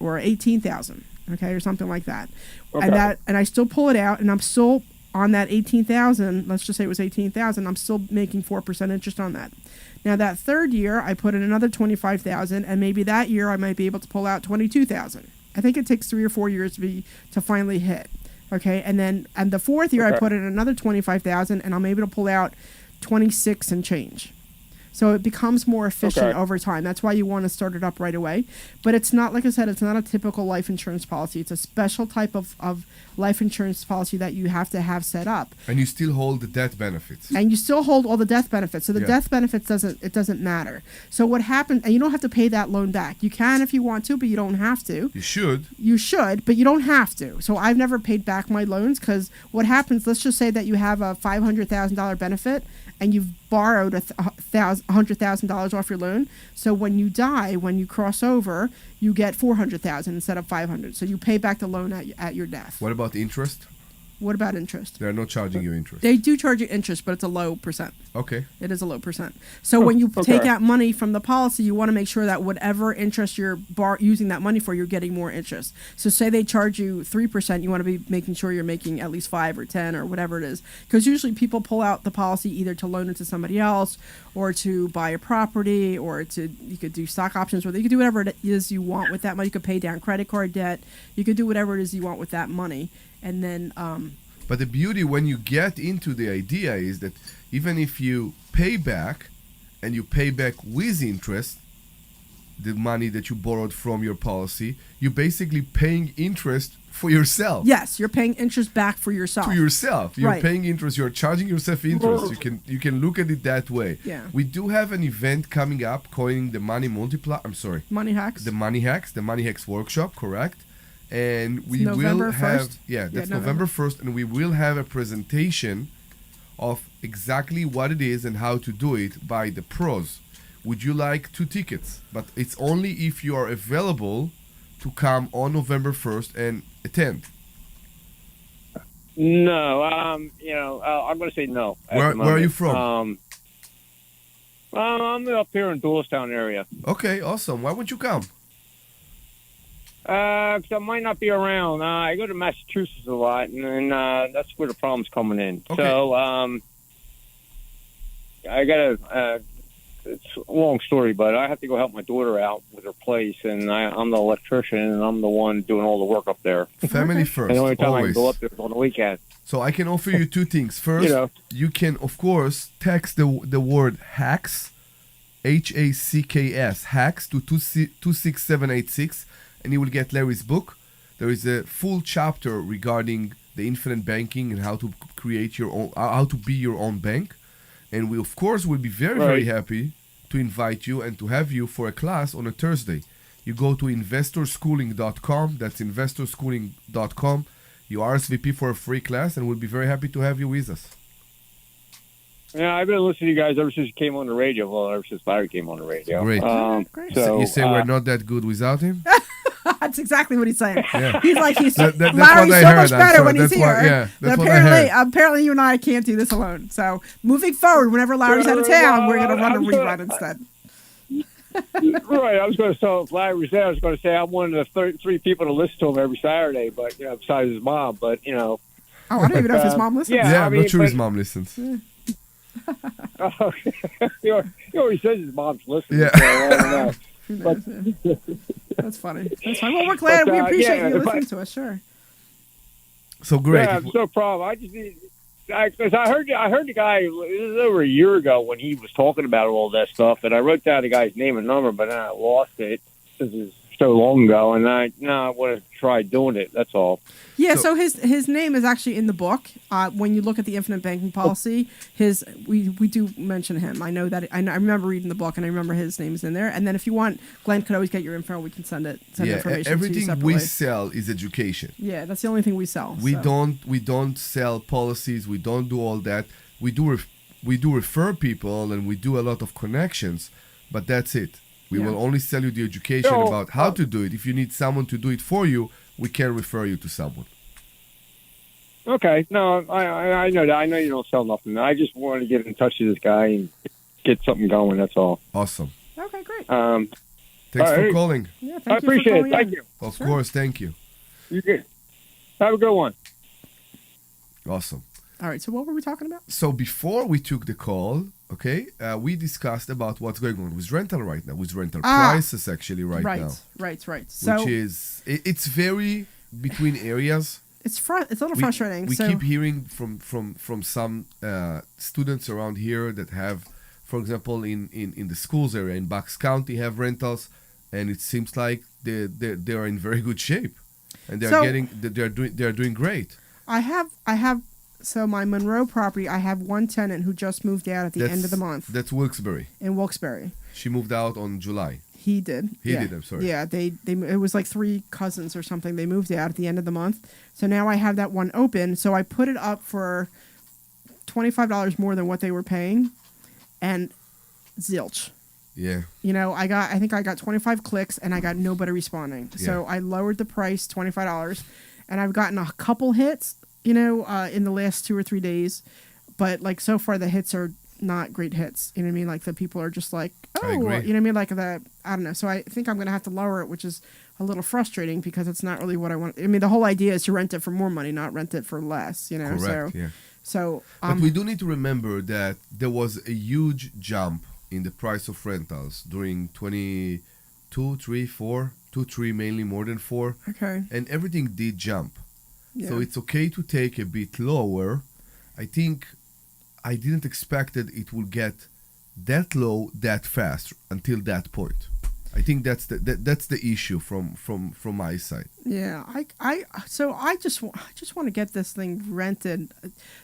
or $18,000, okay, or something like that. And I still pull it out, and I'm still on that $18,000. Let's just say it was $18,000. I'm still making 4% interest on that. Now that third year I put in another $25,000, and maybe that year I might be able to pull out $22,000. I think it takes 3 or 4 years to finally hit. Okay, and the fourth year I put in another $25,000, and I'm able to pull out 26 and change. So it becomes more efficient over time. That's why you want to start it up right away. But it's not, like I said, it's not a typical life insurance policy. It's a special type of life insurance policy that you have to have set up. And you still hold the death benefits. And you still hold all the death benefits. So the death benefits doesn't matter. So what happens, and you don't have to pay that loan back. You can if you want to, but you don't have to. You should. You should, but you don't have to. So I've never paid back my loans because what happens, let's just say that you have a $500,000 benefit and you've borrowed $100,000 off your loan. So when you die, when you cross over, you get $400,000 instead of $500,000. So you pay back the loan at your death. What about the interest? What about interest? They're not charging you interest. They do charge you interest, but it's a low percent. Okay. It is a low percent. So when you take out money from the policy, you want to make sure that whatever interest you're using that money for, you're getting more interest. So say they charge you 3%, you want to be making sure you're making at least 5 or 10 or whatever it is. Because usually people pull out the policy either to loan it to somebody else or to buy a property or you could do stock options, or you could do whatever it is you want with that money. You could pay down credit card debt. You could do whatever it is you want with that money. And then but the beauty when you get into the idea is that even if you pay back and you pay back with interest the money that you borrowed from your policy, you're basically paying interest for yourself. Yes, you're paying interest back for yourself. To yourself. You're paying interest. You're charging yourself interest. You can look at it that way. Yeah. We do have an event coming up calling the Money Multiplier. I'm sorry. Money Hacks. The Money Hacks workshop, correct? And we November will have 1st? That's November 1st, and we will have a presentation of exactly what it is and how to do it by the pros. Would you like 2 tickets? But it's only if you are available to come on November 1st and attend. No, I'm going to say no. Where are you from? I'm up here in Doylestown area. Okay, awesome. Why won't you come? Because I might not be around. I go to Massachusetts a lot, and that's where the problem's coming in. Okay. So I got it's a long story, but I have to go help my daughter out with her place, and I'm the electrician, and I'm the one doing all the work up there. Family first, and the only time always. I can go up there is on the weekend. So I can offer you 2 things. First, you can, of course, text the word HACKS, HACKS, HACKS to 26786, and you will get Larry's book. There is a full chapter regarding the infinite banking and how to create your own, how to be your own bank. And we, of course, will be very, very happy to invite you and to have you for a class on a Thursday. You go to investorschooling.com. That's investorschooling.com. You RSVP for a free class, and we'll be very happy to have you with us. Yeah, I've been listening to you guys ever since you came on the radio. Well, ever since Larry came on the radio. Great. Great. So you say we're not that good without him? That's exactly what he's saying. Yeah. He's like, Larry's so heard. much better when he's here. That's Apparently you and I can't do this alone. So moving forward, whenever Larry's out of town, we're going to run a rerun instead. Right. I was going to say, if Larry was there, I was going to say I'm one of the 3 people to listen to him every Saturday, but besides his mom. But Oh, I don't even know if his mom listens. Yeah, I'm not sure his mom listens. He always says his mom's listening. Yeah. So I don't know. But, That's funny. That's fine. Well, we're glad. We appreciate you listening to us. Sure. So great. Yeah, it's no problem. I just need, because I heard the guy, it was over a year ago when he was talking about all that stuff, and I wrote down the guy's name and number, but then I lost it because it's so long ago, and I want to try doing it. That's all. Yeah, so his name is actually in the book. When you look at the infinite banking policy, we do mention him. I know that I remember reading the book, and I remember his name is in there. And then if you want, Glenn could always get your info. We can send information. Everything to you we sell is education. Yeah, that's the only thing we sell. We don't sell policies. We don't do all that. We do refer people, and we do a lot of connections, but that's it. We will only sell you the education about how to do it. If you need someone to do it for you, we can refer you to someone. Okay. No, I know that. I know you don't sell nothing. I just wanted to get in touch with this guy and get something going. That's all. Awesome. Okay, great. Thanks for calling. Yeah, I appreciate it. Thank you. Of course. Thank you. You're good. Have a good one. Awesome. All right. So what were we talking about? So before we took the call, okay, we discussed about what's going on with rental right now, with rental prices actually right now. Right. So which is it's very between areas. It's a little frustrating. We keep hearing from some students around here that have, for example, in the schools area in Bucks County have rentals, and it seems like they are in very good shape, and they're doing great. I have. So my Monroe property, I have one tenant who just moved out at the end of the month. That's Wilkes-Barre. In Wilkes-Barre. She moved out on July. He did. He did. I'm sorry. Yeah, they it was like 3 cousins or something. They moved out at the end of the month. So now I have that one open. So I put it up for $25 more than what they were paying, and zilch. Yeah. You know, I think I got 25 clicks and I got nobody responding. Yeah. So I lowered the price $25, and I've gotten a couple hits, you know, in the last 2 or 3 days, but like so far the hits are not great hits. You know what I mean? Like the people are just like, oh, you know what I mean? Like I don't know. So I think I'm going to have to lower it, which is a little frustrating because it's not really what I want. I mean, the whole idea is to rent it for more money, not rent it for less, you know? Correct, so, So, but we do need to remember that there was a huge jump in the price of rentals during 22, 3, 4, 2, 3, mainly more than 4. Okay. And everything did jump. Yeah. So it's okay to take a bit lower. I think I didn't expect that it will get that low that fast until that point. I think that's the issue from my side. Yeah, I just want to get this thing rented.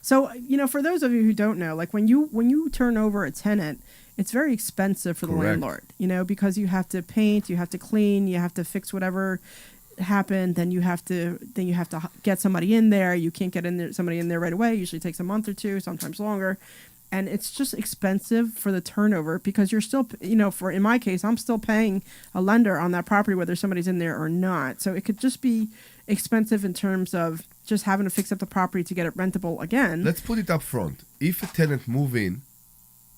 So, you know, for those of you who don't know, like when you turn over a tenant, it's very expensive for the landlord, you know, because you have to paint, you have to clean, you have to fix whatever happened, then you have to get somebody in there. You can't get somebody in there right away. It usually takes a month or 2, sometimes longer. And it's just expensive for the turnover because you're still, you know, in my case, I'm still paying a lender on that property whether somebody's in there or not. So it could just be expensive in terms of just having to fix up the property to get it rentable again. Let's put it up front. If a tenant move in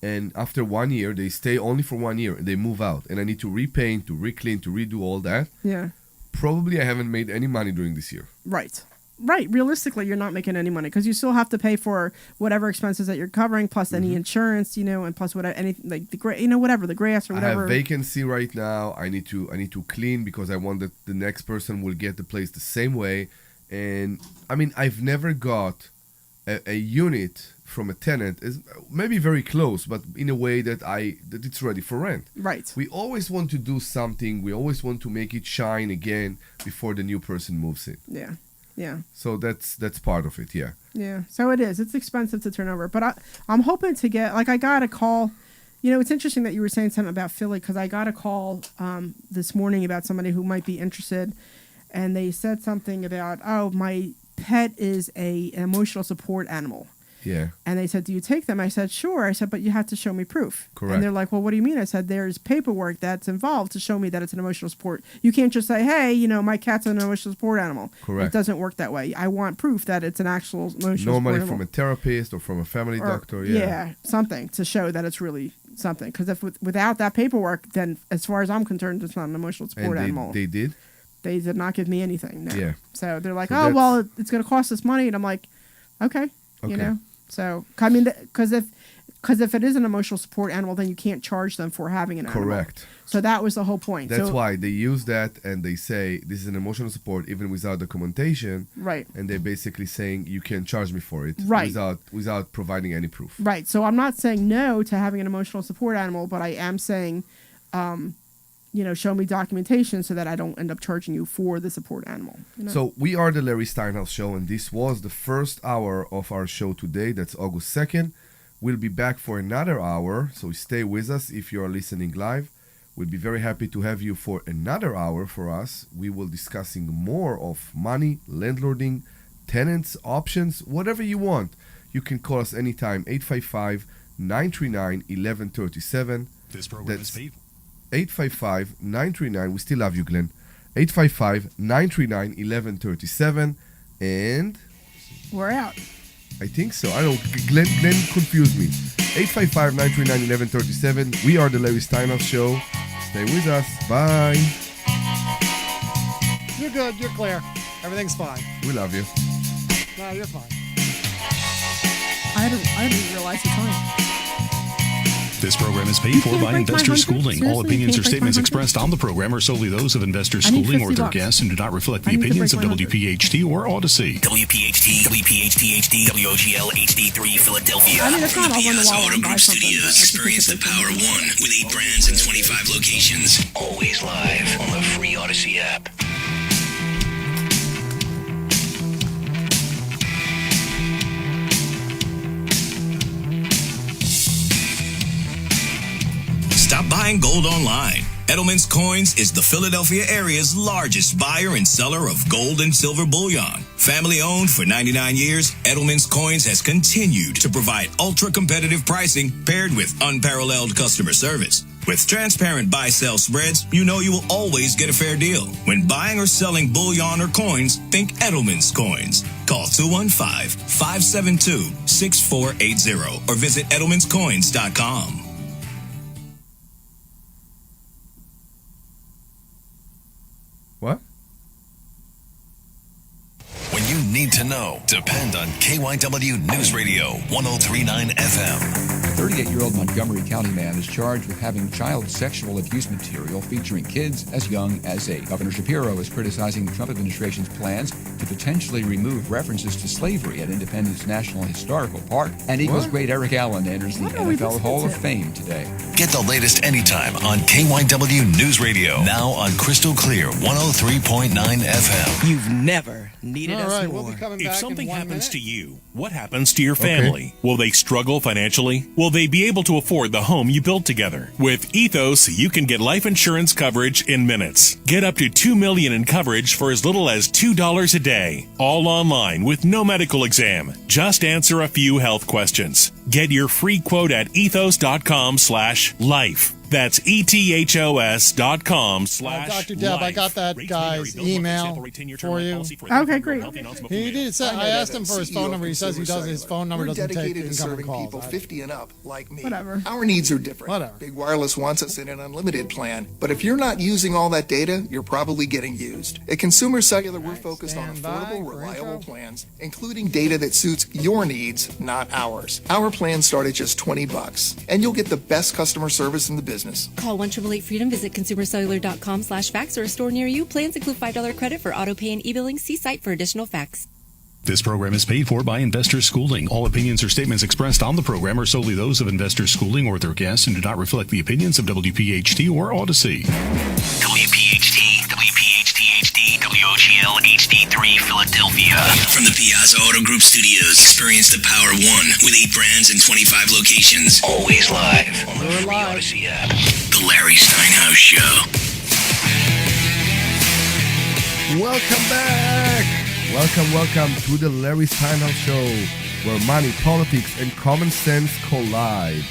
and after 1 year, they stay only for 1 year and they move out and I need to repaint, to reclean, to redo all that. Yeah. Probably I haven't made any money during this year. Right. Realistically, you're not making any money because you still have to pay for whatever expenses that you're covering, plus any insurance, you know, and plus whatever like the grass or whatever. I have vacancy right now. I need to clean because I want that the next person will get the place the same way. And I mean, I've never got a unit from a tenant, is maybe very close, but in a way that it's ready for rent. Right. We always want to do something. We always want to make it shine again before the new person moves in. Yeah. Yeah. So that's part of it, yeah. Yeah. So it is. It's expensive to turn over. But I'm hoping to get, like, I got a call. You know, it's interesting that you were saying something about Philly because I got a call this morning about somebody who might be interested. And they said something about, oh, my pet is an emotional support animal. Yeah. And they said, do you take them? I said, sure. I said, but you have to show me proof. Correct. And they're like, well, what do you mean? I said, there's paperwork that's involved to show me that it's an emotional support. You can't just say, hey, you know, my cat's an emotional support animal. Correct. It doesn't work that way. I want proof that it's an actual emotional support animal. Normally from a therapist or from a family doctor. Yeah. Yeah, something to show that it's really something. Because if without that paperwork, then as far as I'm concerned, it's not an emotional support animal. They did? They did not give me anything. No. Yeah. So they're like, oh, well, it's going to cost us money. And I'm like, okay. You know? So, I mean, because if it is an emotional support animal, then you can't charge them for having an animal. Correct. So that was the whole point. That's why they use that and they say this is an emotional support even without documentation. Right. And they're basically saying you can't charge me for it. Right. Without providing any proof. Right. So I'm not saying no to having an emotional support animal, but I am saying, you know, show me documentation so that I don't end up charging you for the support animal. You know? So we are the Larry Steinhouse Show, and this was the first hour of our show today. That's August 2nd. We'll be back for another hour, so stay with us if you are listening live. We'll be very happy to have you for another hour for us. We will discussing more of money, landlording, tenants, options, whatever you want. You can call us anytime, 855-939-1137. This program is paid. 855-939, we still love you, Glenn. 855-939-1137. And We're out. I think so. I don't know. Glenn confused me. 855-939-1137. We are the Larry Steinhouse Show. Stay with us. Bye. You're good. You're clear. Everything's fine. We love you. No, you're fine. I didn't realize the time. This program is paid for by Investor Schooling. All opinions or statements expressed on the program are solely those of Investor Schooling or their guests and do not reflect the opinions of WPHT or Odyssey. WPHT, WPHT-HD, WOGL HD3 Philadelphia. I mean, it's not From the all in the Piazza wall Auto and buy Group something, Studios, experience the power of one with 8 brands and 25 locations. Always live on the free Odyssey app. Stop buying gold online. Edelman's Coins is the Philadelphia area's largest buyer and seller of gold and silver bullion. Family owned for 99 years, Edelman's Coins has continued to provide ultra-competitive pricing paired with unparalleled customer service. With transparent buy-sell spreads, you know you will always get a fair deal. When buying or selling bullion or coins, think Edelman's Coins. Call 215-572-6480 or visit edelmanscoins.com. What? When you need to know, depend on KYW News Radio 103.9 FM. A 38-year-old Montgomery County man is charged with having child sexual abuse material featuring kids as young as 8. Governor Shapiro is criticizing the Trump administration's plans to potentially remove references to slavery at Independence National Historical Park. And Eagles great Eric Allen enters the NFL Hall of Fame today. Get the latest anytime on KYW News Radio. Now on Crystal Clear 103.9 FM. You've never needed us more. We'll be coming If back something in 1 happens minute. to you, what happens to your family? Will they struggle financially? Will they be able to afford the home you built together? With Ethos, you can get life insurance coverage in minutes. Get up to $2 million in coverage for as little as $2 a day. All online with no medical exam. Just answer a few health questions. Get your free quote at ethos.com/life. That's ethos.com/life. Dr. Deb, I got that guy's email for you. Okay, great. He did say, I asked him for his phone number. He says his phone number doesn't take incoming calls. People 50 and up like me. Whatever. Our needs are different. Whatever. Big Wireless wants us in an unlimited plan, but if you're not using all that data, you're probably getting used. At Consumer Cellular, we're focused on affordable, reliable plans, including data that suits your needs, not ours. Our plans start at just $20, and you'll get the best customer service in the business. Call 1-888-FREEDOM, visit consumercellular.com/fax or a store near you. Plans include $5 credit for auto pay and e-billing. See site for additional facts. This program is paid for by Investor Schooling. All opinions or statements expressed on the program are solely those of Investor Schooling or their guests and do not reflect the opinions of WPHT or Odyssey. WPHT, WPHT-HD, WOGL HD3 Philadelphia. From the Piazza Auto Group Studios, experience the power of one with 8 brands and 25 locations. Always live on the free Odyssey app. The Larry Steinhouse Show. Welcome back. Welcome to the Larry Steinhouse Show, where money, politics, and common sense collide.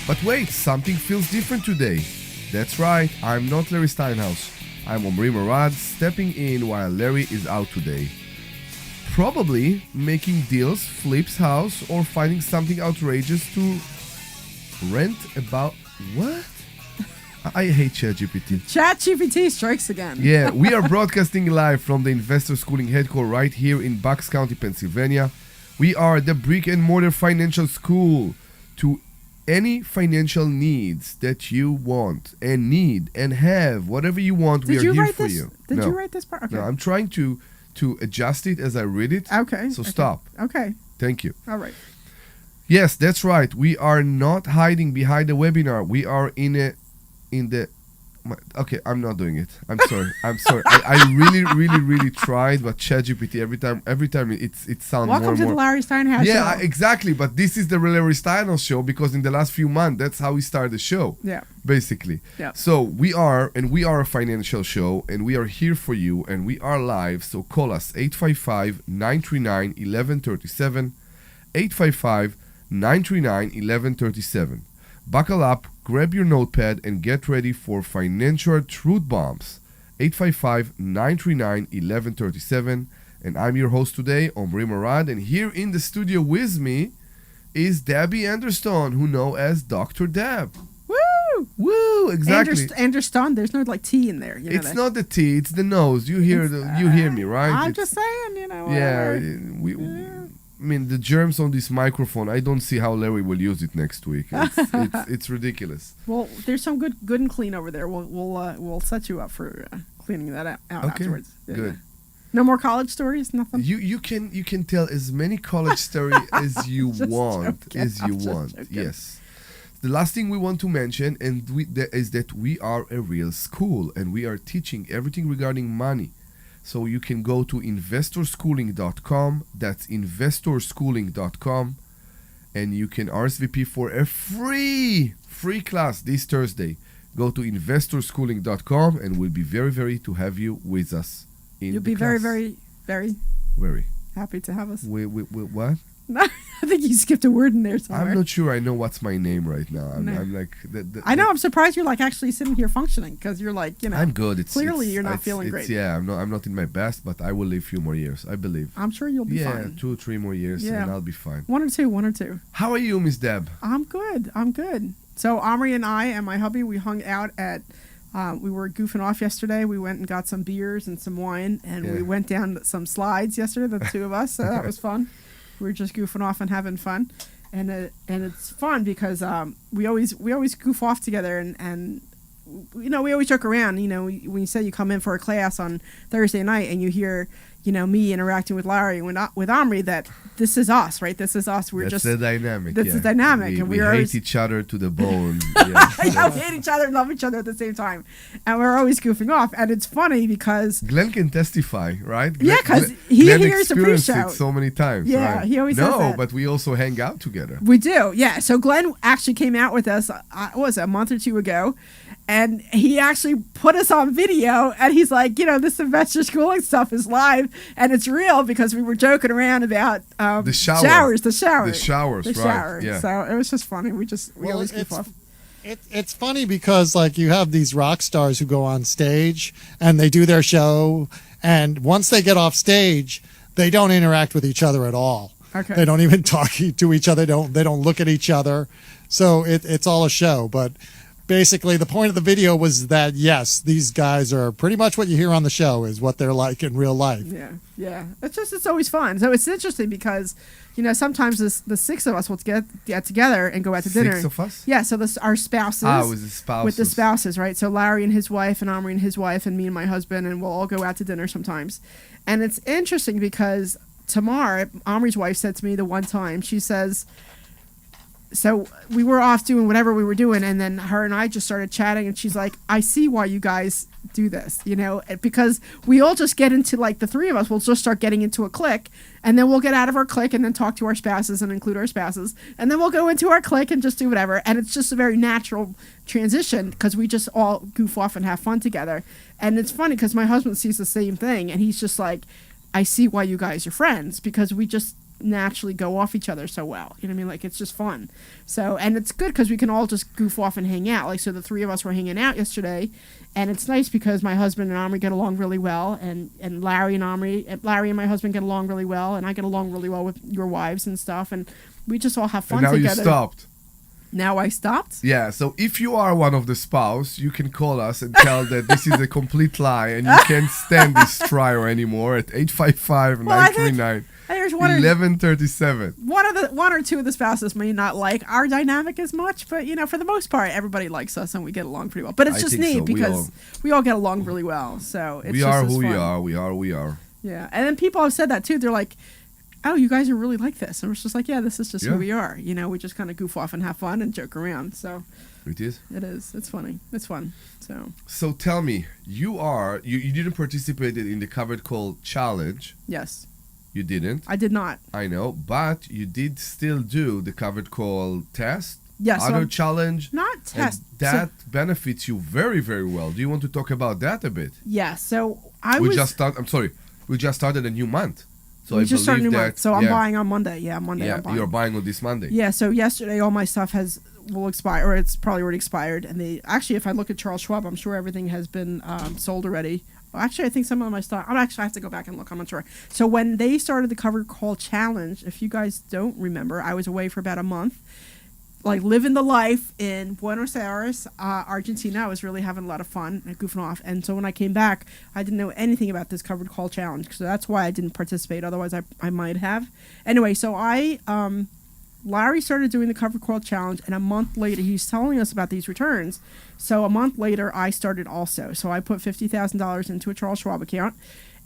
But wait, something feels different today. That's right, I'm not Larry Steinhouse. I'm Omri Morad, stepping in while Larry is out today. Probably making deals, flips house, or finding something outrageous to rent about. What? I hate ChatGPT. ChatGPT strikes again. Yeah, we are broadcasting live from the Investor Schooling headquarters right here in Bucks County, Pennsylvania. We are the brick and mortar financial school. To any financial needs that you want and need and have, whatever you want, we are here for you. Did you write this part? Okay. No, I'm trying to adjust it as I read it. Okay. So stop. Okay. Thank you. All right. Yes, that's right. We are not hiding behind the webinar. We are in the. Okay, I'm not doing it. I'm sorry. I really tried, but ChatGPT every time it sounds more and more. Welcome to the Larry Steinhouse Show. Yeah, exactly. But this is the Larry Steinhouse Show because in the last few months, that's how we started the show. Yeah. Basically. Yeah. So we are a financial show, and we are here for you, and we are live. So call us 855-939-1137, 855-939-1137. Buckle up, grab your notepad, and get ready for financial truth bombs. 855-939-1137, And I'm your host today, Omri Morad. And here in the studio with me is Debbie Anderson, who know as Dr. Deb. Woo! Exactly. Anderson. There's no like T in there. It's not the T. It's the nose. You hear you hear me, right? I'm just saying, Yeah. I mean, the germs on this microphone. I don't see how Larry will use it next week. It's ridiculous. Well, there's some good and clean over there. We'll set you up for cleaning that out afterwards. Yeah. Good. No more college stories. Nothing. You can tell as many college stories as you want. Yes. The last thing we want to mention is that we are a real school and we are teaching everything regarding money. So you can go to investorschooling.com. That's investorschooling.com, and you can RSVP for a free class this Thursday. Go to investorschooling.com, and we'll be very, very to have you with us in You'll the be class. very, very, very very happy to have us. We what? No, I think you skipped a word in there somewhere. I'm not sure I know what's my name right now. I'm like... I know, I'm surprised you're like actually sitting here functioning, because you're like, I'm good. Clearly you're not feeling great. Yeah, I'm not in my best, but I will live a few more years, I believe. I'm sure you'll be fine. Yeah, 2-3 more years, and I'll be fine. One or two. How are you, Miss Deb? I'm good. So Omri and I and my hubby, we hung out at... we were goofing off yesterday. We went and got some beers and some wine, and we went down some slides yesterday, the two of us, so that was fun. We were just goofing off and having fun, and it's fun because we always goof off together, and we always joke around. When you say you come in for a class on Thursday night and you hear me interacting with Larry and with Omri, that this is us, right? This is us. That's the dynamic. That's the dynamic, and we hate each other to the bone. We hate each other and love each other at the same time, and we're always goofing off. And it's funny because Glenn can testify, right? Because he hears the pre-show it so many times. Yeah, right? he always says that. But we also hang out together. We do, yeah. So Glenn actually came out with us. What was it, a month or two ago? And he actually put us on video, and he's like, this investor schooling stuff is live, and it's real because we were joking around about the showers, the shower. Right? Yeah. So it was just funny. We always keep off. It's funny because you have these rock stars who go on stage and they do their show, and once they get off stage, they don't interact with each other at all. Okay. They don't even talk to each other. They don't look at each other. So it's all a show, but. Basically, the point of the video was that, yes, these guys are pretty much what you hear on the show is what they're like in real life. Yeah. It's always fun. So it's interesting because, sometimes the six of us will get together and go out to dinner. 6 of us? Yeah, so our spouses. With the spouses. With the spouses, right? So Larry and his wife and Omri and his wife and me and my husband, and we'll all go out to dinner sometimes. And it's interesting because Tamar, Omri's wife, said to me the one time, she says... So we were off doing whatever we were doing, and then her and I just started chatting, and she's like, I see why you guys do this, because we all just get into, the three of us will just start getting into a clique, and then we'll get out of our clique and then talk to our spouses and include our spouses, and then we'll go into our clique and just do whatever, and it's just a very natural transition because we just all goof off and have fun together. And it's funny because my husband sees the same thing, and he's just like, I see why you guys are friends, because we just naturally go off each other so well. You know what I mean? It's just fun. So, and it's good because we can all just goof off and hang out. So the three of us were hanging out yesterday, and it's nice because my husband and Omri get along really well, and Larry and my husband get along really well, and I get along really well with your wives and stuff, and we just all have fun together. And now you stopped. Now I stopped? Yeah, so if you are one of the spouse, you can call us and tell that this is a complete lie and you can't stand this trial anymore at 855-939. There's 1137. One or two of the spouses may not like our dynamic as much, but for the most part, everybody likes us and we get along pretty well. But it's just neat because we all get along really well. So it's we just are as who fun. we are. We are who we are. Yeah, and then people have said that too. They're like, "Oh, you guys are really like this," and we're just like, "Yeah, this is just who we are." We just kind of goof off and have fun and joke around. So it is. It is. It's funny. It's fun. So tell me, you didn't participate in the covered call challenge. Yes. You didn't. I did not. I know, but you did still do the covered call test. Yes. Other challenge. Not test. That benefits you very, very well. Do you want to talk about that a bit? Yeah. So we just started a new month. So we just started a new month. So I'm buying on Monday. Yeah, Monday. Yeah, I'm buying. You're buying on this Monday. Yeah. So yesterday, all my stuff will expire, or it's probably already expired. And if I look at Charles Schwab, I'm sure everything has been sold already. Well, actually, I think some of my stuff. I have to go back and look. I'm not sure. So when they started the Covered Call Challenge, if you guys don't remember, I was away for about a month, like living the life in Buenos Aires, Argentina. I was really having a lot of fun and goofing off. And so when I came back, I didn't know anything about this Covered Call Challenge. So that's why I didn't participate. Otherwise, I might have. Anyway, so Larry started doing the Covered Call Challenge, and a month later, he's telling us about these returns. So a month later, I started also. So I put $50,000 into a Charles Schwab account.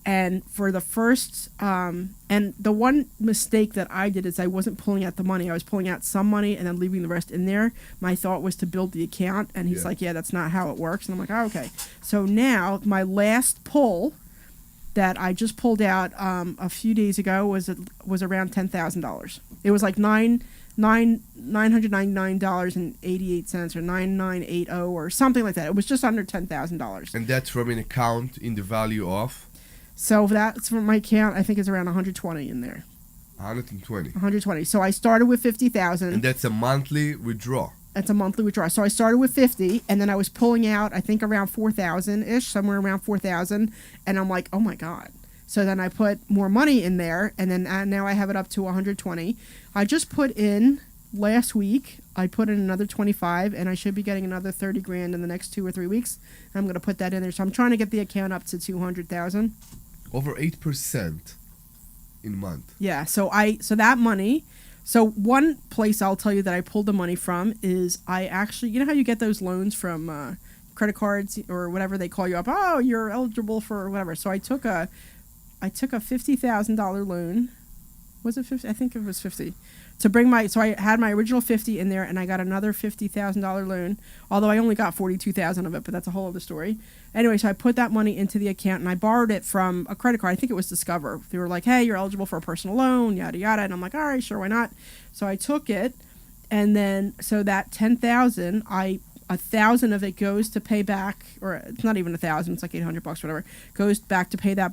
And for the first, and the one mistake that I did is I wasn't pulling out the money. I was pulling out some money and then leaving the rest in there. My thought was to build the account. And he's like, yeah, that's not how it works. And I'm like, oh, okay. So now my last pull that I just pulled out a few days ago was around $10,000. It was like $999.88 or $9,980 or something like that. It was just under $10,000. And that's from an account in the value of? So that's from my account. I think it's around 120 in there. 120. 120. So I started with 50,000. And that's a monthly withdrawal. That's a monthly withdrawal. So I started with 50, and then I was pulling out, I think around 4,000 ish, somewhere around 4,000, and I'm like, oh my god. So then I put more money in there, and then now I have it up to 120. I just put in last week. I put in another 25, and I should be getting another 30 grand in the next 2 or 3 weeks. I'm going to put that in there. So I'm trying to get the account up to 200,000. Over 8% in a month. Yeah. So that money. So one place I'll tell you that I pulled the money from is I actually, you know how you get those loans from credit cards or whatever, they call you up. Oh, you're eligible for whatever. So I took a $50,000 loan. Was it 50? I think it was 50. To bring so I had my original 50 in there, and I got another $50,000 loan. Although I only got 42,000 of it, but that's a whole other story. Anyway, so I put that money into the account, and I borrowed it from a credit card. I think it was Discover. They were like, "Hey, you're eligible for a personal loan, yada yada," and I'm like, "All right, sure, why not?" So I took it, and then so that 10,000, 1,000 of it goes to pay back, or it's not even 1,000, it's like $800, whatever, goes back to pay that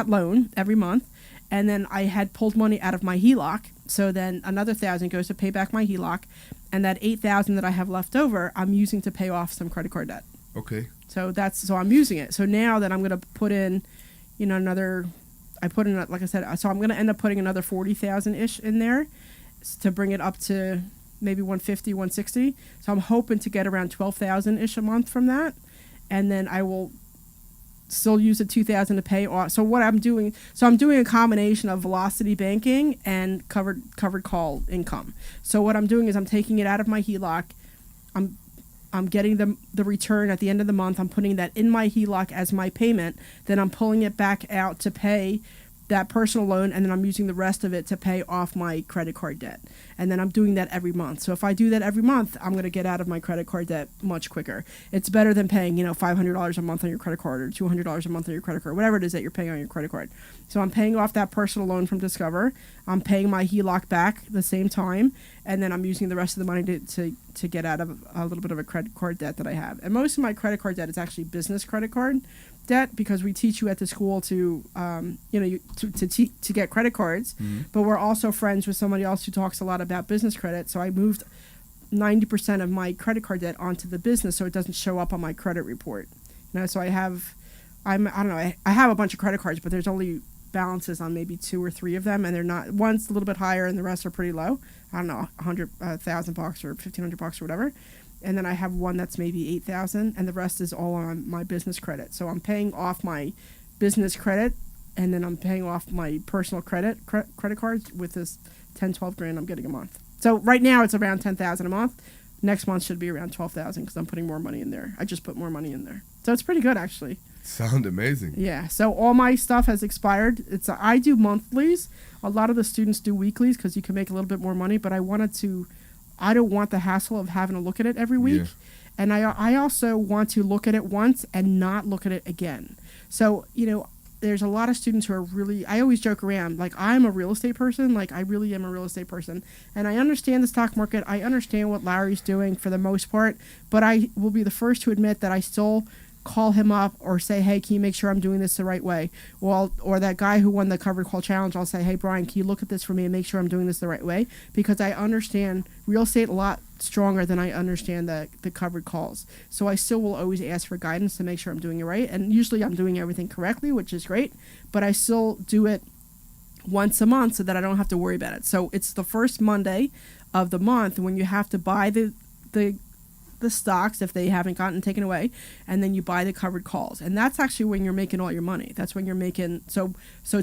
loan every month. And then I had pulled money out of my HELOC, so then another 1,000 goes to pay back my HELOC, and that 8,000 that I have left over, I'm using to pay off some credit card debt. Okay. So I'm using it. So now that I'm going to put in, I put in, like I said, so I'm going to end up putting another 40,000 ish in there to bring it up to maybe 150, 160. So I'm hoping to get around 12,000 ish a month from that, and then I will still use the 2,000 to pay off. So what I'm doing, I'm doing a combination of velocity banking and covered call income. So what I'm doing is I'm taking it out of my HELOC. I'm getting the return at the end of the month. I'm putting that in my HELOC as my payment. Then I'm pulling it back out to pay that personal loan, and then I'm using the rest of it to pay off my credit card debt. And then I'm doing that every month. So if I do that every month, I'm going to get out of my credit card debt much quicker. It's better than paying, $500 a month on your credit card or $200 a month on your credit card, whatever it is that you're paying on your credit card. So I'm paying off that personal loan from Discover. I'm paying my HELOC back at the same time, and then I'm using the rest of the money to get out of a little bit of a credit card debt that I have. And most of my credit card debt is actually business credit card debt, because we teach you at the school to get credit cards, but we're also friends with somebody else who talks a lot about business credit. So I moved 90% of my credit card debt onto the business, so it doesn't show up on my credit report. So I have a bunch of credit cards, but there's only balances on maybe 2 or 3 of them, and they're not. One's a little bit higher, and the rest are pretty low. I don't know, $100,000 or $1,500 or whatever. And then I have one that's maybe 8,000, and the rest is all on my business credit. So I'm paying off my business credit, and then I'm paying off my personal credit cards with this 10, 12 grand I'm getting a month. So right now it's around 10,000 a month. Next month should be around 12,000 because I'm putting more money in there. I just put more money in there, so it's pretty good actually. Sound amazing. Yeah. So all my stuff has expired. I do monthlies. A lot of the students do weeklies because you can make a little bit more money. But I don't want the hassle of having to look at it every week. Yeah. And I also want to look at it once and not look at it again. So, there's a lot of students who are really, I always joke around, like, I'm a real estate person. Like, I really am a real estate person. And I understand the stock market. I understand what Larry's doing for the most part. But I will be the first to admit that I still call him up or say, hey, can you make sure I'm doing this the right way? Well, or that guy who won the Covered Call Challenge, I'll say, hey, Brian, can you look at this for me and make sure I'm doing this the right way? Because I understand real estate, a lot stronger than I understand the covered calls. So I still will always ask for guidance to make sure I'm doing it right. And usually I'm doing everything correctly, which is great. But I still do it once a month so that I don't have to worry about it. So it's the first Monday of the month when you have to buy the stocks if they haven't gotten taken away, and then you buy the covered calls, and that's actually when you're making all your money. That's when you're making so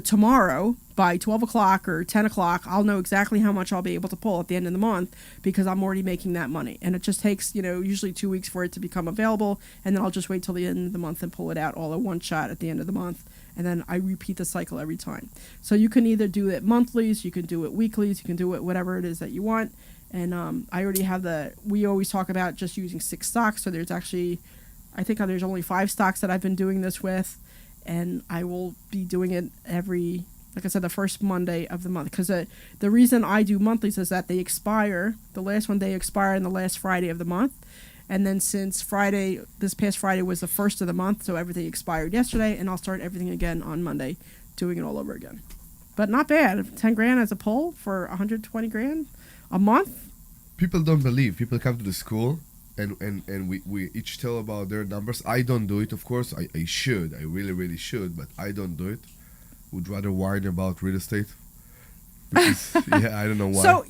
tomorrow by 12 o'clock or 10 o'clock I'll know exactly how much I'll be able to pull at the end of the month because I'm already making that money. And it just takes usually 2 weeks for it to become available, and then I'll just wait till the end of the month and pull it out all at one shot at the end of the month, and then I repeat the cycle every time. So you can either do it monthlies, you can do it weeklies, you can do it whatever it is that you want. And I already have we always talk about just using 6 stocks. So there's actually, I think there's only 5 stocks that I've been doing this with. And I will be doing it every, like I said, the first Monday of the month. Because the reason I do monthlies is that they expire. The last one, they expire on the last Friday of the month. And then since this past Friday was the first of the month, so everything expired yesterday. And I'll start everything again on Monday, doing it all over again. But not bad. 10 grand as a pull for 120 grand. A month? People don't believe. People come to the school and we each tell about their numbers. I don't do it, of course. I should. I really, really should, but I don't do it. Would rather whine about real estate. Because, I don't know why. So,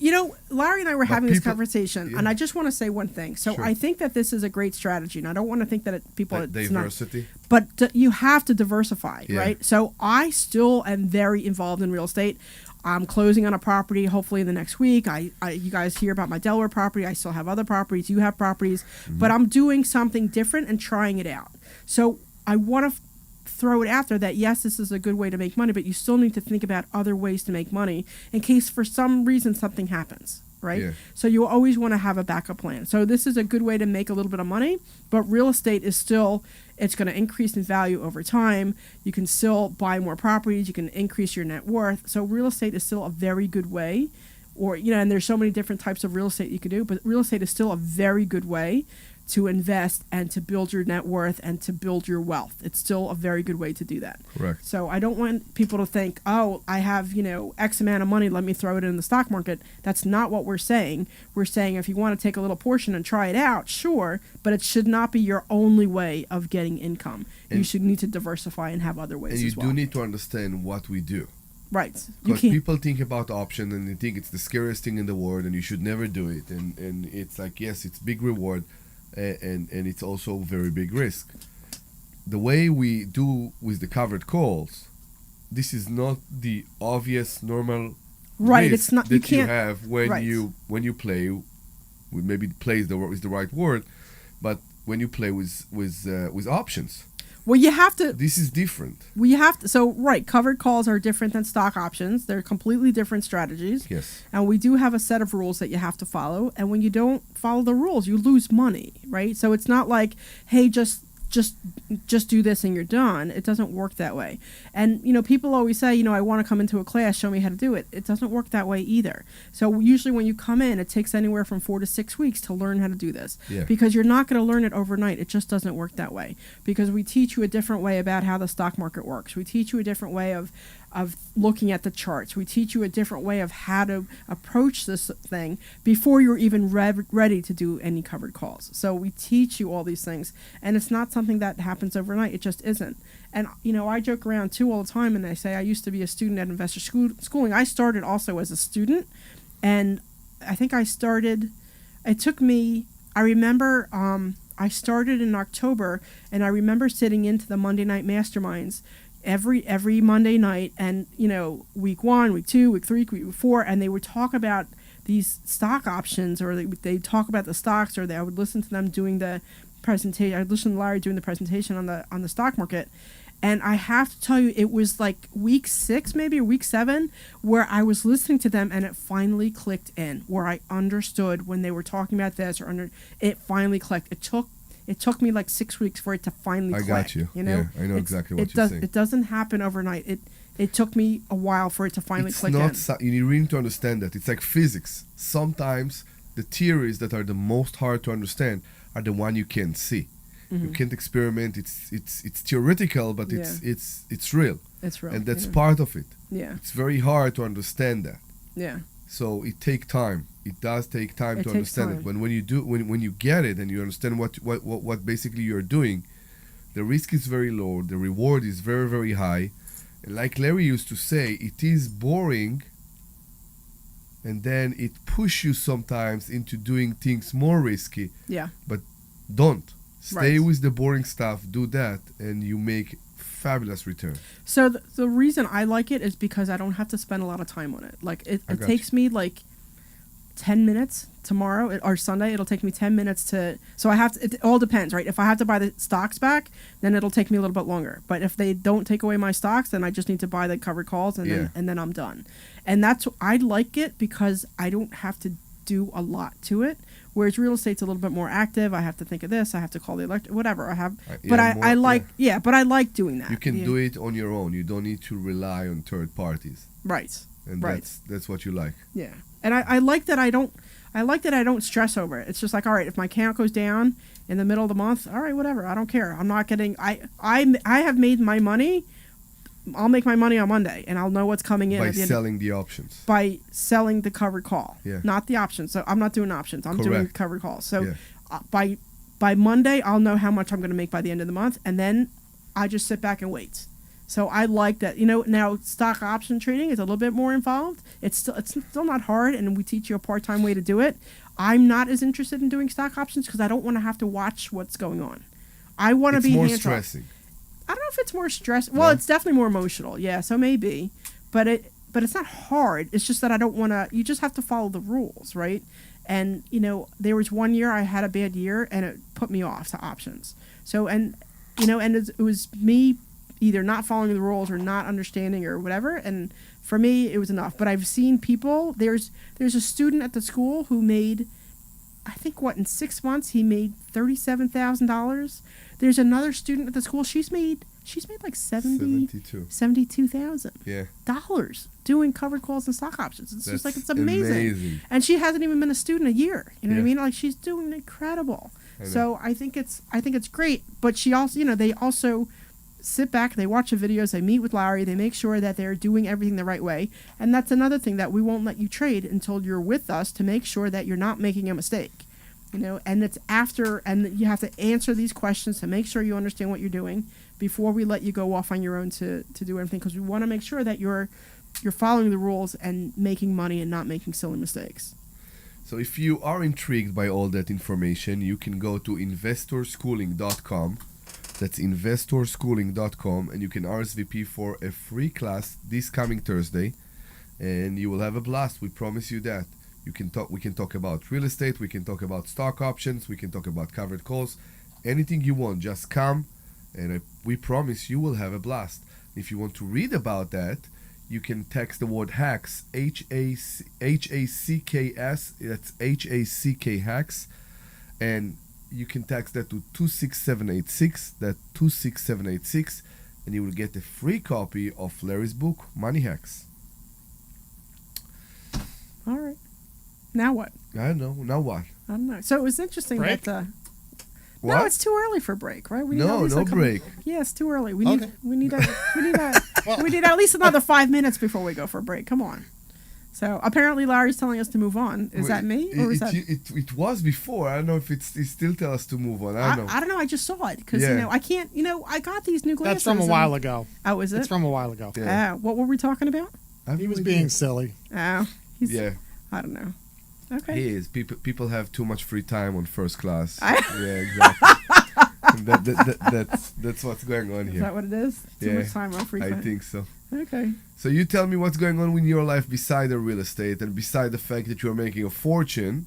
Larry and I were having this conversation, and I just want to say one thing. So I think that this is a great strategy, and I don't want to think that diversity. But you have to diversify, right? So I still am very involved in real estate. I'm closing on a property hopefully in the next week. You guys hear about my Delaware property. I still have other properties. You have properties. Mm-hmm. But I'm doing something different and trying it out. So I want to throw it out there that, yes, this is a good way to make money, but you still need to think about other ways to make money in case for some reason something happens, right? Yeah. So you always want to have a backup plan. So this is a good way to make a little bit of money, but real estate is still, it's going to increase in value over time. You can still buy more properties. You can increase your net worth. So real estate is still a very good way, and there's so many different types of real estate you can do, but real estate is still a very good way to invest and to build your net worth and to build your wealth. It's still a very good way to do that. Correct. So I don't want people to think, oh, I have, X amount of money, let me throw it in the stock market. That's not what we're saying. We're saying if you want to take a little portion and try it out, sure, but it should not be your only way of getting income. You should need to diversify and have other ways as well. And you do need to understand what we do. Right. Because people think about option and they think it's the scariest thing in the world and you should never do it. And it's like, yes, it's big reward. And it's also very big risk. The way we do with the covered calls, this is not the obvious normal risk it's not, that you have when you play. Maybe play is the right word, but when you play with options. Well, you have to. This is different. Well, you have to. So, covered calls are different than stock options. They're completely different strategies. Yes. And we do have a set of rules that you have to follow. And when you don't follow the rules, you lose money, right? So it's not like, hey, just do this and you're done. It doesn't work that way. And, people always say, I want to come into a class, show me how to do it. It doesn't work that way either. So usually when you come in, it takes anywhere from 4 to 6 weeks to learn how to do this. Yeah. Because you're not going to learn it overnight. It just doesn't work that way. Because we teach you a different way about how the stock market works. We teach you a different way of looking at the charts. We teach you a different way of how to approach this thing before you're even ready to do any covered calls. So we teach you all these things, and it's not something that happens overnight. It just isn't. And, I joke around, too, all the time, and I say I used to be a student at Investor Schooling. I started also as a student, and I think it took me, I remember I started in October, and I remember sitting into the Monday night masterminds every Monday night, and week 1, week 2, week 3, week 4, and they would talk about these stock options, or they talk about the stocks, or I would listen to them doing the presentation. I'd listen to Larry doing the presentation on the stock market, and I have to tell you, it was like week 6 maybe, or week 7, where I was listening to them, and it finally clicked in, where I understood when they were talking about this, it finally clicked. It took me like 6 weeks for it to finally click. I got you. Yeah, I know exactly what you're saying. It doesn't happen overnight. It took me a while for it to finally click in. You really need to understand that. It's like physics. Sometimes the theories that are the most hard to understand are the one you can't see. Mm-hmm. You can't experiment. It's theoretical, but it's real. It's real. And that's part of it. Yeah. It's very hard to understand that. Yeah. So it takes time. It does take time to understand it. But when you do, when you get it and you understand what basically you're doing, the risk is very low. The reward is very, very high. And like Larry used to say, it is boring. And then it pushes you sometimes into doing things more risky. Yeah. But don't. Stay with the boring stuff. Do that, and you make fabulous return. So the reason I like it is because I don't have to spend a lot of time on it. Like it takes me like 10 minutes tomorrow or Sunday. It'll take me 10 minutes to. So I have to. It all depends, right? If I have to buy the stocks back, then it'll take me a little bit longer. But if they don't take away my stocks, then I just need to buy the covered calls, and then I'm done. And that's I like it because I don't have to do a lot to it. Whereas real estate's a little bit more active. I have to think of this. I have to call the whatever I have. But I like but I like doing that. You can do it on your own. You don't need to rely on third parties. Right. And that's what you like. Yeah. And I like that I don't stress over it. It's just like, all right, if my account goes down in the middle of the month, all right, whatever. I don't care. I'm not getting I have made my money. I'll make my money on Monday, and I'll know what's coming in. By selling the options. By selling the covered call. Yeah. Not the options. So I'm not doing options. I'm doing covered calls. So by Monday, I'll know how much I'm going to make by the end of the month, and then I just sit back and wait. So I like that. Now stock option trading is a little bit more involved. It's still not hard, and we teach you a part-time way to do it. I'm not as interested in doing stock options because I don't want to have to watch what's going on. I want to be hands-on. It's more stressing. I don't know if it's more stress. Well, it's definitely more emotional. Yeah, so maybe, but it's not hard. It's just that I don't want to. You just have to follow the rules, right? And there was one year I had a bad year, and it put me off to options. So and it was me either not following the rules or not understanding or whatever. And for me, it was enough. But I've seen people. There's a student at the school who made, I think in 6 months he made $37,000. There's another student at the school. She's made like $72,000. Yeah. Dollars doing covered calls and stock options. It's just like it's amazing. And she hasn't even been a student a year. You know what I mean? Like she's doing incredible. So I think it's great. But she also they also sit back, they watch the videos, they meet with Larry, they make sure that they're doing everything the right way. And that's another thing that we won't let you trade until you're with us to make sure that you're not making a mistake. And it's after, and you have to answer these questions to make sure you understand what you're doing before we let you go off on your own to do everything, because we want to make sure that you're following the rules and making money and not making silly mistakes. So if you are intrigued by all that information, you can go to investorschooling.com. That's investorschooling.com, and you can RSVP for a free class this coming Thursday, and you will have a blast. We promise you that. We can talk about real estate, we can talk about stock options, we can talk about covered calls, anything you want. Just come, and we promise you will have a blast. If you want to read about that, you can text the word hacks, HACKS, that's HACK hacks, and you can text that to 26786, that 26786, and you will get a free copy of Larry's book, Money Hacks. All right. Now what? I don't know. Now what? I don't know. So it was interesting break? that. What? No, it's too early for break, right? We need no break. Yeah, it's too early. We need at least another 5 minutes before we go for a break. Come on. So apparently Larry's telling us to move on. Is that me or is that? It was before. I don't know if it still tells us to move on. I don't know. I don't know. I just saw it because I can't. I got these new glasses. That's from a while ago. Oh, is it? It's from a while ago. Yeah. What were we talking about? He was being silly. Oh. Yeah. I don't know. Okay. He is. People have too much free time on first class. Yeah, exactly. That's what's going on here. Is that what it is? Too much time on free time? I think so. Okay. So you tell me what's going on in your life beside the real estate and beside the fact that you're making a fortune.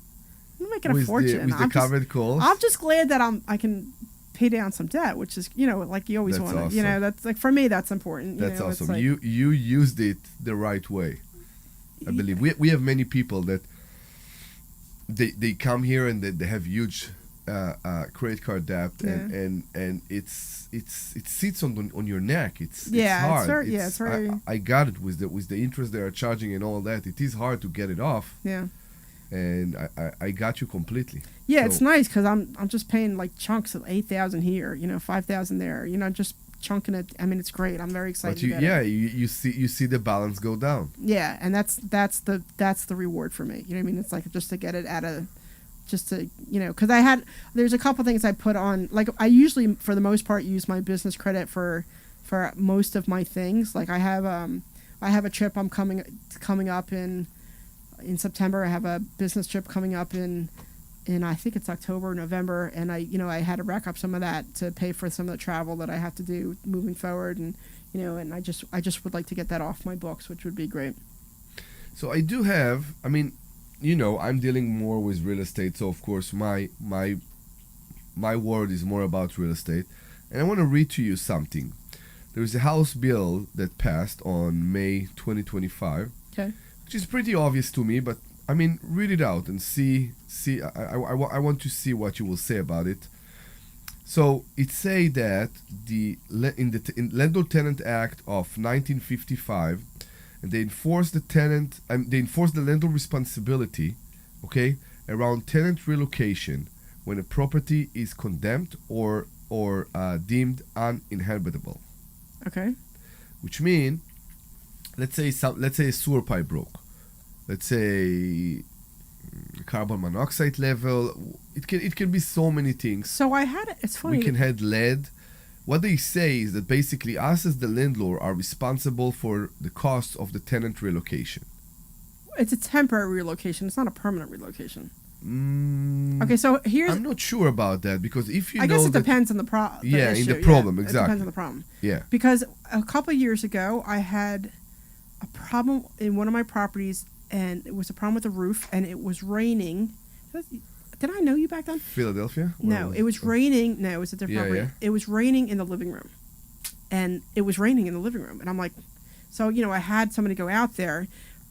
I'm making a fortune. With the covered calls. I'm just glad that I can pay down some debt, which is, like you always want to. Awesome. That's like, for me, that's important. That's awesome. Like, you used it the right way. I believe we have many people that they come here and they have huge credit card debt and it sits on your neck. It's hard. It's very. I got it with the interest they are charging and all that. It is hard to get it off. Yeah. And I got you completely. Yeah, so, it's nice because I'm just paying like chunks of $8,000 here, $5,000 there, just chunking it. I mean, it's great. I'm very excited. But you see the balance go down. Yeah, and that's the reward for me. You know what I mean? It's like just to get it just to, because there's a couple things I put on. Like I usually, for the most part, use my business credit for most of my things. Like I have a trip I'm coming up in September. I have a business trip coming up in I think it's October or November, and I had to rack up some of that to pay for some of the travel that I have to do moving forward, and and I just would like to get that off my books, which would be great. So I do have, I mean, I'm dealing more with real estate, so of course my word is more about real estate, and I want to read to you something. There is a House bill that passed on May 2025, okay, which is pretty obvious to me, but I mean, read it out and see. I want to see what you will say about it. So it say that in the Landlord-Tenant Act of 1955, and they enforce the landlord responsibility, okay, around tenant relocation when a property is condemned or deemed uninhabitable. Okay. Which mean, let's say a sewer pipe broke. Let's say carbon monoxide level. It can be so many things. So it's funny. We can have lead. What they say is that basically us as the landlord are responsible for the costs of the tenant relocation. It's a temporary relocation. It's not a permanent relocation. Okay, so I'm not sure about that, because if I guess it depends on the problem. Yeah, in the problem, exactly. It depends on the problem. Yeah. Because a couple of years ago, I had a problem in one of my properties, and it was a problem with the roof, and it was raining. Did I know you back then? Philadelphia? No, it was raining. No, it was a different property. Yeah. It was raining in the living room. And it was raining in the living room. And I'm like, so, I had somebody go out there,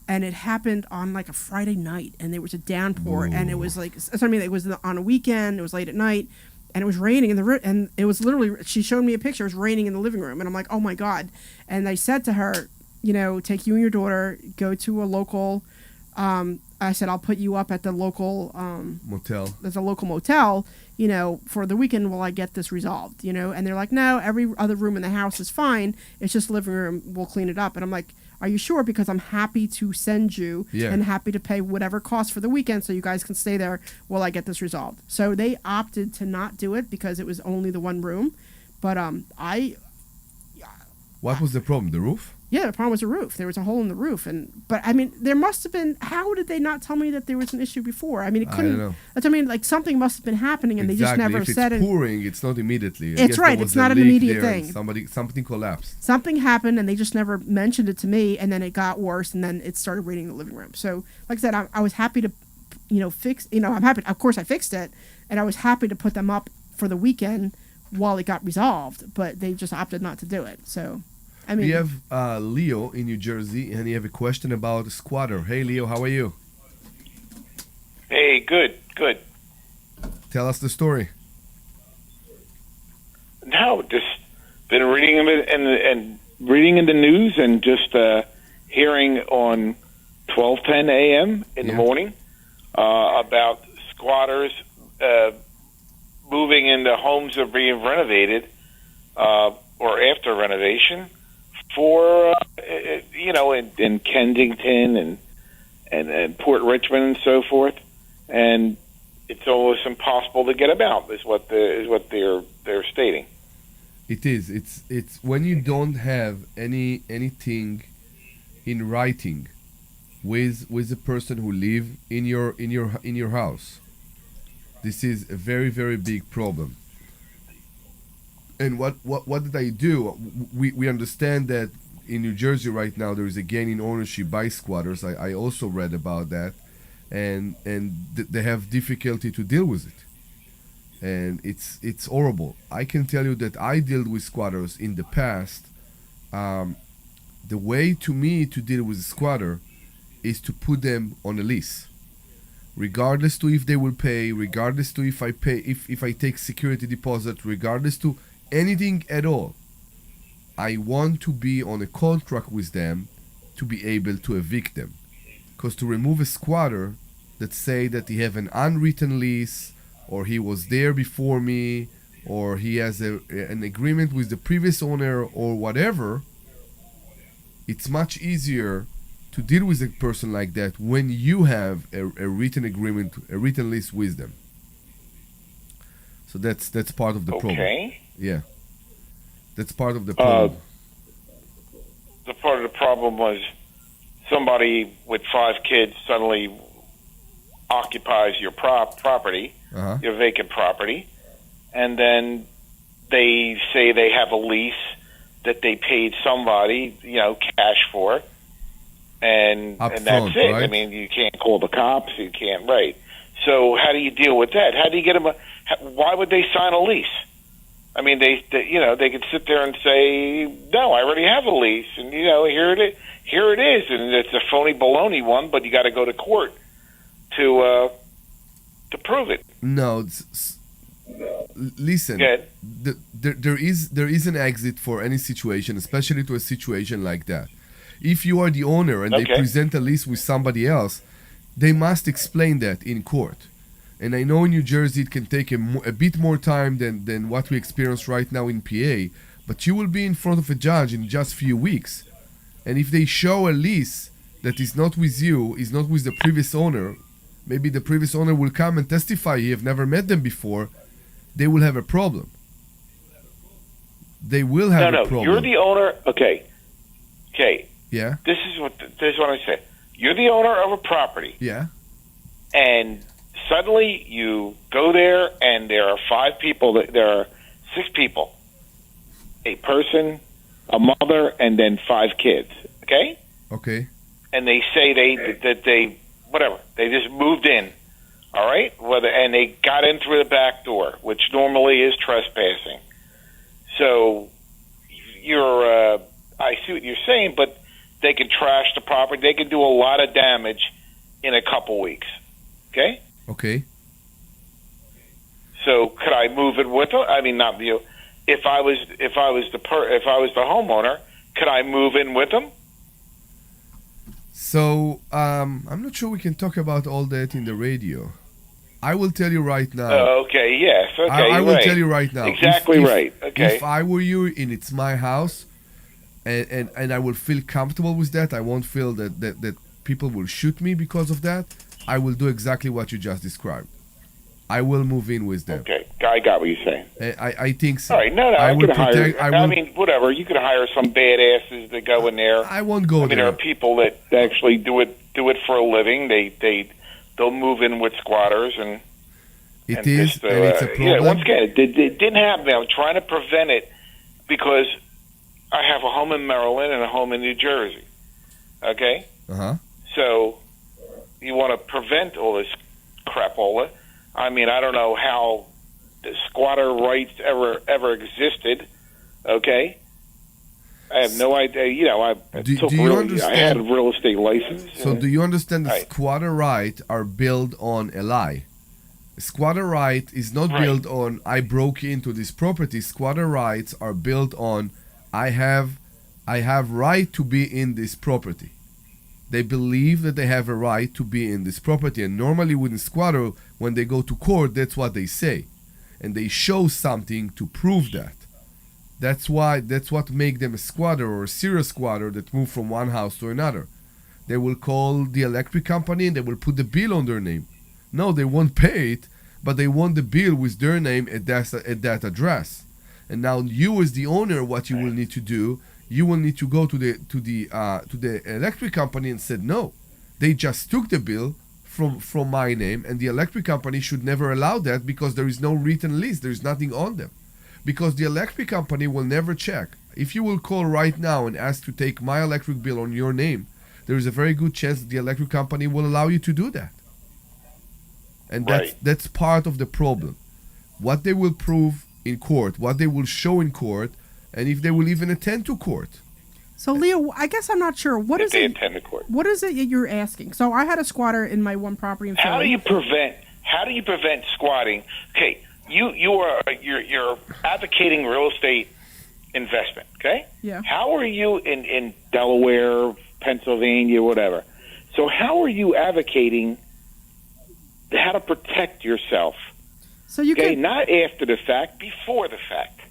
and it happened on like a Friday night, and there was a downpour. Ooh. And it was like, it was on a weekend, it was late at night, and it was raining in the room. And it was literally, she showed me a picture, it was raining in the living room. And I'm like, oh my God. And I said to her, take you and your daughter, go to a local, I said, I'll put you up at the local motel. There's a local motel, for the weekend while I get this resolved, And they're like, no, every other room in the house is fine. It's just the living room. We'll clean it up. And I'm like, are you sure? Because I'm happy to send you and happy to pay whatever costs for the weekend so you guys can stay there while I get this resolved. So they opted to not do it because it was only the one room. But What was the problem? The roof? Yeah, the problem was the roof. There was a hole in the roof, but I mean, there must have been. How did they not tell me that there was an issue before? I mean, it couldn't. I don't know. That's, I mean, like something must have been happening, and they just never said it. If it's pouring, it's not immediately. It's right. It's not an immediate thing. Something collapsed. Something happened, and they just never mentioned it to me, and then it got worse, and then it started raining in the living room. So, like I said, I was happy to, fix. I'm happy. Of course, I fixed it, and I was happy to put them up for the weekend while it got resolved, but they just opted not to do it. So. I mean, we have Leo in New Jersey, and he have a question about a squatter. Hey, Leo, how are you? Hey, good. Tell us the story. No, just been reading in the news, and just hearing on 12:10 a.m. in the morning about squatters moving into homes that are being renovated or after renovation. For in Kensington and Port Richmond and so forth, and it's almost impossible to get about. Is what they're stating. It is. It's when you don't have anything in writing with the person who live in your house. This is a very, very big problem. And what did I do? We understand that in New Jersey right now there is a gain in ownership by squatters. I also read about that, and they have difficulty to deal with it, and it's horrible. I can tell you that I dealt with squatters in the past. The way to me to deal with a squatter is to put them on a lease, regardless to if they will pay, regardless to if I pay, if I take security deposit, regardless to anything at all. I want to be on a contract with them to be able to evict them. Because to remove a squatter that say that he have an unwritten lease, or he was there before me, or he has an agreement with the previous owner or whatever, it's much easier to deal with a person like that when you have a written agreement, a written lease with them. So that's part of the problem. Okay. Yeah. That's part of the problem. The part of the problem was somebody with 5 kids suddenly occupies your property, your vacant property, and then they say they have a lease that they paid somebody, cash for, and that's it. Right? I mean, you can't call the cops. You can't, right? So how do you deal with that? How do you get them? Why would they sign a lease? I mean, they could sit there and say, no, I already have a lease, and here it is, and it's a phony baloney one, but you got to go to court to prove it. No, listen. There is an exit for any situation, especially to a situation like that. If you are the owner and they present a lease with somebody else, they must explain that in court. And I know in New Jersey it can take a bit more time than what we experience right now in PA, but you will be in front of a judge in just a few weeks. And if they show a lease that is not with you, is not with the previous owner, maybe the previous owner will come and testify you have never met them before, they will have a problem. They will have a problem. You're the owner. Okay. Yeah. This is what I say. You're the owner of a property. Yeah. And suddenly you go there and there are 5 people. There are 6 people. A person, a mother, and then 5 kids. Okay. Okay. And they say they whatever. They just moved in. All right. And they got in through the back door, which normally is trespassing. So I see what you're saying, but they can trash the property. They can do a lot of damage in a couple weeks. Okay. Okay. So could I move in with them? I mean, not you. If I was the homeowner, could I move in with them? So I'm not sure we can talk about all that in the radio. I will tell you right now. Okay. Yes. Okay. I will tell you right now. Exactly right. Okay. If I were you and it's my house, and I will feel comfortable with that, I won't feel that people will shoot me because of that. I will do exactly what you just described. I will move in with them. Okay, I got what you're saying. I think so. All right, no, I could hire. I mean, whatever. You could hire some badasses that go in there. I won't go there. I mean, there are people that actually do it for a living. They'll move in with squatters and. And it's a problem. Yeah, once again, it didn't happen. I'm trying to prevent it because I have a home in Maryland and a home in New Jersey. Okay. So you want to prevent all this crapola. I mean, I don't know how the squatter rights ever existed. Okay. I have no idea. Do you understand? I had a real estate license. So do you understand the squatter right are built on a lie? Squatter right is not built on I broke into this property. Squatter rights are built on I have right to be in this property. They believe that they have a right to be in this property, and normally with a squatter, when they go to court, that's what they say, and they show something to prove that. That's what make them a squatter or a serious squatter that move from one house to another. They will call the electric company and they will put the bill on their name. No, they won't pay it, but they want the bill with their name at that address. And now you, as the owner, what you will need to do, you will need to go to the electric company and said no, they just took the bill from my name, and the electric company should never allow that because there is no written lease, there is nothing on them, because the electric company will never check. If you will call right now and ask to take my electric bill on your name, there is a very good chance that the electric company will allow you to do that. And that's part of the problem. What they will prove in court, what they will show in court, and if they will even attend to court. So, Leo, I guess I'm not sure. What is it? Attend to court. What is it you're asking? So, I had a squatter in my one property in Philly. How do you prevent squatting? Okay, you're advocating real estate investment. Okay. Yeah. How are you in Delaware, Pennsylvania, whatever? So, how are you advocating how to protect yourself So you okay, can not after the fact, before the fact.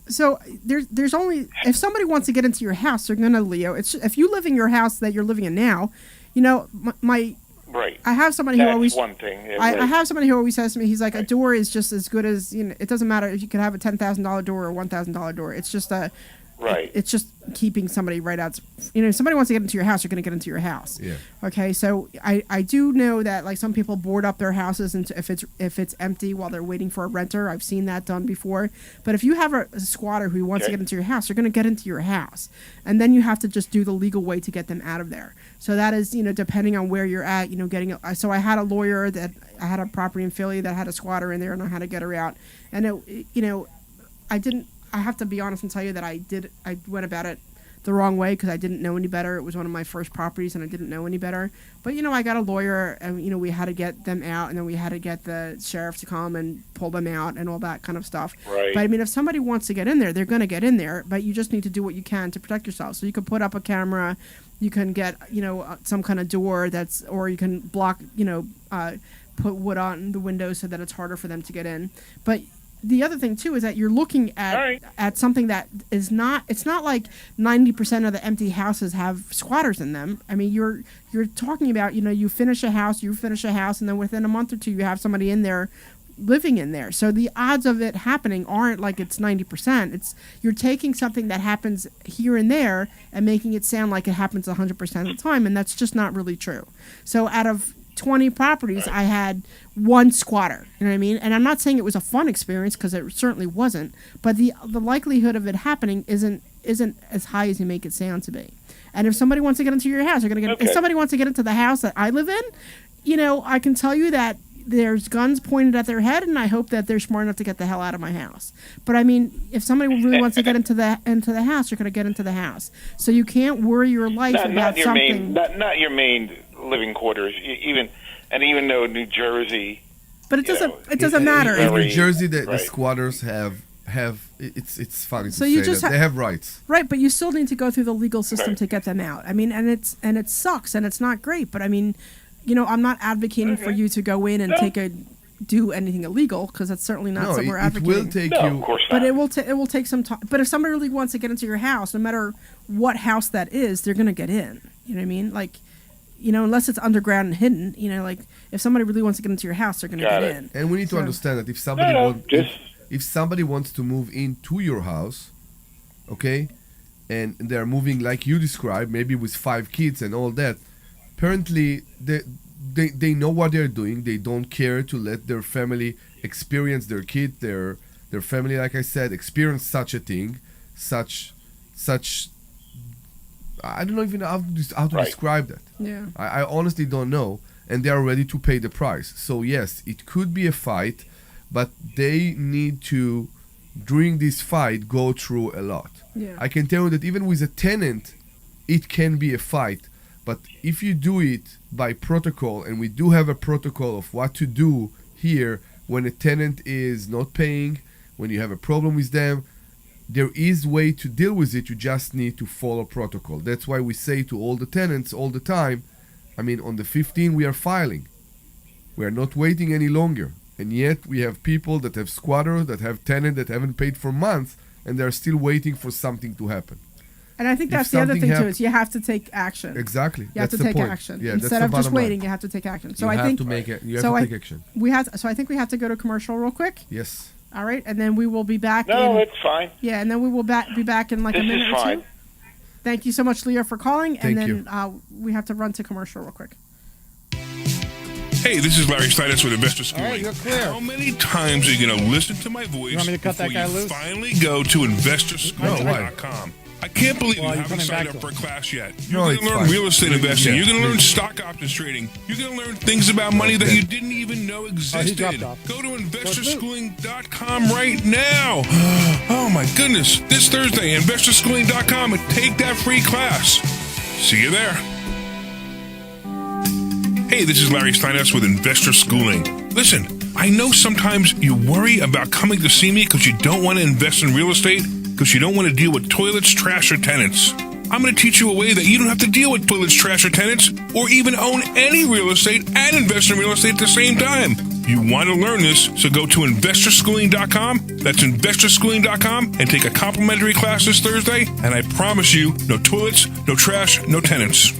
So there's only if somebody wants to get into your house, they're gonna, Leo. It's if you live in your house that you're living in now, you know my right. I have somebody That's who always one thing. Yeah, I right. have somebody who always says to me, he's like, a door is just as good as, you know, it doesn't matter if you could have a $10,000 door or $1,000 door. It's just a right. It's just keeping somebody right out. You know, if somebody wants to get into your house, you're going to get into your house. Yeah. Okay. So I do know that like some people board up their houses and if it's empty while they're waiting for a renter. I've seen that done before. But if you have a squatter who wants to get into your house, they're going to get into your house, and then you have to just do the legal way to get them out of there. So that is, you know, depending on where you're at, you know, so I had a lawyer that I had a property in Philly that had a squatter in there, and I had to get her out. And it, you know, I have to be honest and tell you that I went about it the wrong way because I didn't know any better. It was one of my first properties and I didn't know any better. But, you know, I got a lawyer and, you know, we had to get them out, and then we had to get the sheriff to come and pull them out and all that kind of stuff. Right. But, I mean, if somebody wants to get in there, they're going to get in there, but you just need to do what you can to protect yourself. So you can put up a camera, you can get, you know, some kind of door or you can block, you know, put wood on the windows so that it's harder for them to get in. But the other thing too is that you're looking at something that is not. It's not like 90% of the empty houses have squatters in them. I mean, you're talking about, you know, you finish a house, and then within a month or two you have somebody in there living in there. So the odds of it happening aren't like it's 90%. It's you're taking something that happens here and there and making it sound like it happens 100% of the time, and that's just not really true. So out of 20 properties, I had one squatter. You know what I mean? And I'm not saying it was a fun experience because it certainly wasn't. But the likelihood of it happening isn't as high as you make it sound to be. And if somebody wants to get into your house, they're going to get. Okay. If somebody wants to get into the house that I live in, you know, I can tell you that there's guns pointed at their head, and I hope that they're smart enough to get the hell out of my house. But I mean, if somebody really wants to get into the house, they're going to get into the house. So you can't worry your life about something. Not your main living quarters, even though New Jersey. But it doesn't matter. In New Jersey, the squatters have it's funny to say that they have rights. Right, but you still need to go through the legal system to get them out. I mean, and it sucks and it's not great. But I mean, you know, I'm not advocating for you to go in and do anything illegal, because that's certainly not something we're advocating. It will take you. Of course not. But it will take some time. But if somebody really wants to get into your house, no matter what house that is, they're going to get in. You know what I mean? Like, you know, unless it's underground and hidden, you know, like if somebody really wants to get into your house, they're going to get in. And we need to understand that if somebody wants to move into your house, okay, and they're moving like you described, maybe with 5 kids and all that, apparently they know what they're doing. They don't care to let their family experience their kid, their family, like I said, experience such a thing, such. I don't know even how to describe that. Yeah. I honestly don't know, and they are ready to pay the price. So yes, it could be a fight, but they need to, during this fight, go through a lot. Yeah. I can tell you that even with a tenant, it can be a fight. But if you do it by protocol, and we do have a protocol of what to do here when a tenant is not paying, when you have a problem with them, there is way to deal with it. You just need to follow protocol. That's why we say to all the tenants all the time, I mean, on the 15th we are filing. We are not waiting any longer. And yet we have people that have squatters, that have tenants that haven't paid for months, and they're still waiting for something to happen. And I think that's the other thing too, is you have to take action. Exactly. You have to take action. Yeah, instead of just waiting, you have to take action. So you I have think to make it. You have to take action. So I think we have to go to commercial real quick. Yes. All right, and then we will be back. No, it's fine. Yeah, and then we will be back in like a minute or two. Thank you so much, Leo, for calling. Thank and then we have to run to commercial real quick. Hey, this is Larry Steinhouse with Investor Schooling. All right, you're clear. How many times are you going to listen to my voice you want me to cut before that guy you loose? finally go to investorschooling.com? I can't believe you haven't signed up for a class yet. You're going to learn real estate investing. You're going to learn stock options trading. You're going to learn things about money that you didn't even know existed. Go to investorschooling.com right now. Oh, my goodness. This Thursday, investorschooling.com, and take that free class. See you there. Hey, this is Larry Steinhouse with Investor Schooling. Listen, I know sometimes you worry about coming to see me because you don't want to invest in real estate, because you don't want to deal with toilets, trash, or tenants. I'm going to teach you a way that you don't have to deal with toilets, trash, or tenants, or even own any real estate and invest in real estate at the same time. You want to learn this, so go to investorschooling.com. That's investorschooling.com and take a complimentary class this Thursday. And I promise you, no toilets, no trash, no tenants.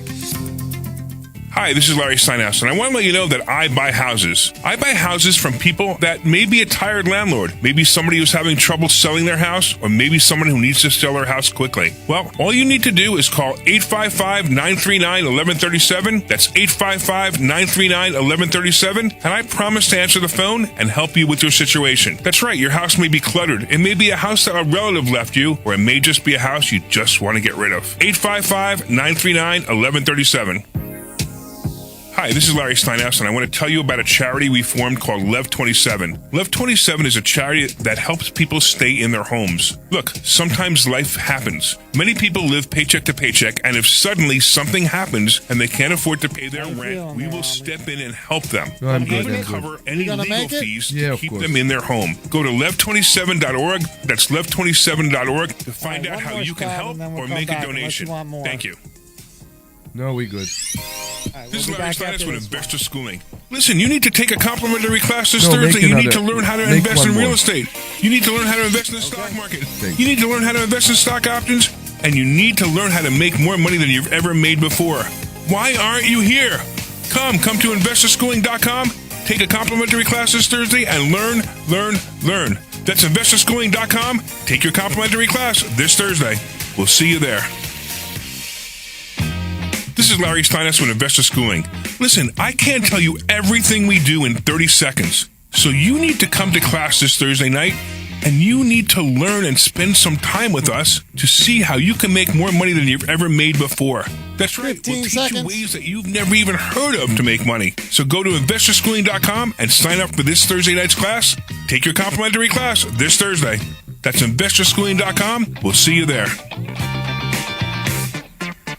Hi, this is Larry Steinhouse, and I want to let you know that I buy houses. I buy houses from people that may be a tired landlord, maybe somebody who's having trouble selling their house, or maybe someone who needs to sell their house quickly. Well, all you need to do is call 855-939-1137. That's 855-939-1137, and I promise to answer the phone and help you with your situation. That's right, your house may be cluttered. It may be a house that a relative left you, or it may just be a house you just want to get rid of. 855-939-1137. Hi, this is Larry Steinhouse, and I want to tell you about a charity we formed called Lev 27. Lev 27 is a charity that helps people stay in their homes. Look, sometimes life happens. Many people live paycheck to paycheck, and if suddenly something happens and they can't afford to pay their rent, we will step in and help them. No, I'm We'll good. even cover any legal fees Yeah, to of keep course. them in their home. Go to lev27.org. That's lev27.org to find out how you can help or make a donation. Thank you. No, we good. This is Larry Steinhouse with Investor Schooling. Listen, you need to take a complimentary class this No, Thursday. make You need to another. learn how to Make invest one in real more. estate. You need to learn how to invest in the stock market. You need to learn how to invest in stock options. And you need to learn how to make more money than you've ever made before. Why aren't you here? Come to investorschooling.com. Take a complimentary class this Thursday and learn. That's investorschooling.com. Take your complimentary class this Thursday. We'll see you there. This is Larry Steinhouse with Investor Schooling. Listen, I can't tell you everything we do in 30 seconds. So you need to come to class this Thursday night, and you need to learn and spend some time with us to see how you can make more money than you've ever made before. That's right. We'll teach you ways that you've never even heard of to make money. So go to investorschooling.com and sign up for this Thursday night's class. Take your complimentary class this Thursday. That's investorschooling.com. We'll see you there.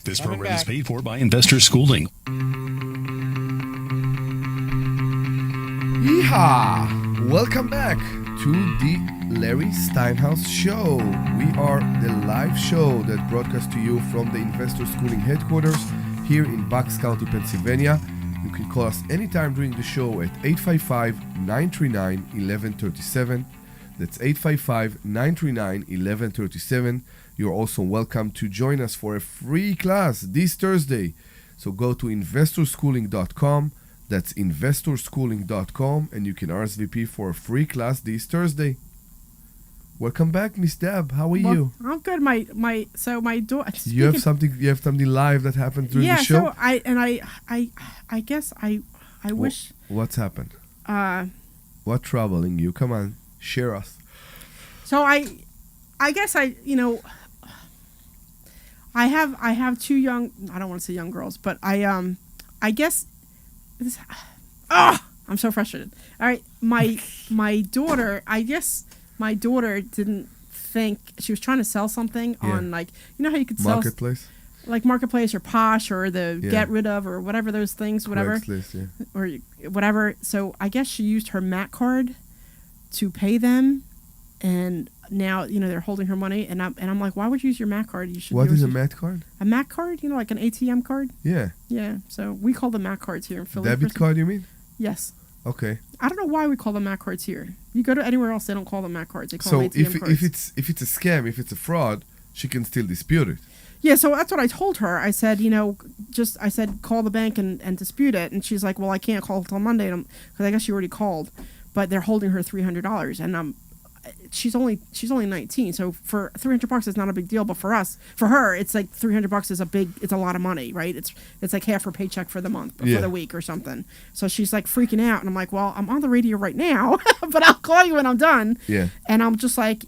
This program is paid for by Investor Schooling. Yeehaw! Welcome back to the Larry Steinhouse Show. We are the live show that broadcasts to you from the Investor Schooling headquarters here in Bucks County, Pennsylvania. You can call us anytime during the show at 855-939-1137. That's 855-939-1137. You're also welcome to join us for a free class this Thursday. So go to investorschooling.com. That's investorschooling.com, and you can RSVP for a free class this Thursday. Welcome back, Miss Deb. How are you? I'm good. My daughter. You have something live that happened during the show? So I guess I wish. What's happened? What troubling you? Come on, share us. So I guess I have two young. I don't want to say young girls, but I guess. I'm so frustrated. All right, my daughter. I guess my daughter didn't think she was trying to sell something on how you could sell Marketplace. Like Marketplace or Posh or the Get Rid Of or whatever those things, whatever. Craigslist, or whatever. So I guess she used her MAC card to pay them, and now they're holding her money, and I'm like, why would you use your MAC card? You should. What is a MAC card? A MAC card, like an ATM card. Yeah. Yeah. So we call them MAC cards here in Philly. Debit card, you mean? Yes. Okay. I don't know why we call them MAC cards here. You go to anywhere else, they don't call them MAC cards. They call them ATM cards. if it's a scam, if it's a fraud, she can still dispute it. Yeah, so that's what I told her. I said, call the bank and dispute it. And she's like, well, I can't call till Monday because I guess she already called, but they're holding her $300. And she's only 19, so for $300 it's not a big deal, but for her, it's like $300 is it's a lot of money, right? It's like half her paycheck for the month, or for the week or something. So she's like freaking out, and I'm like, well, I'm on the radio right now, but I'll call you when I'm done. Yeah. And I'm like,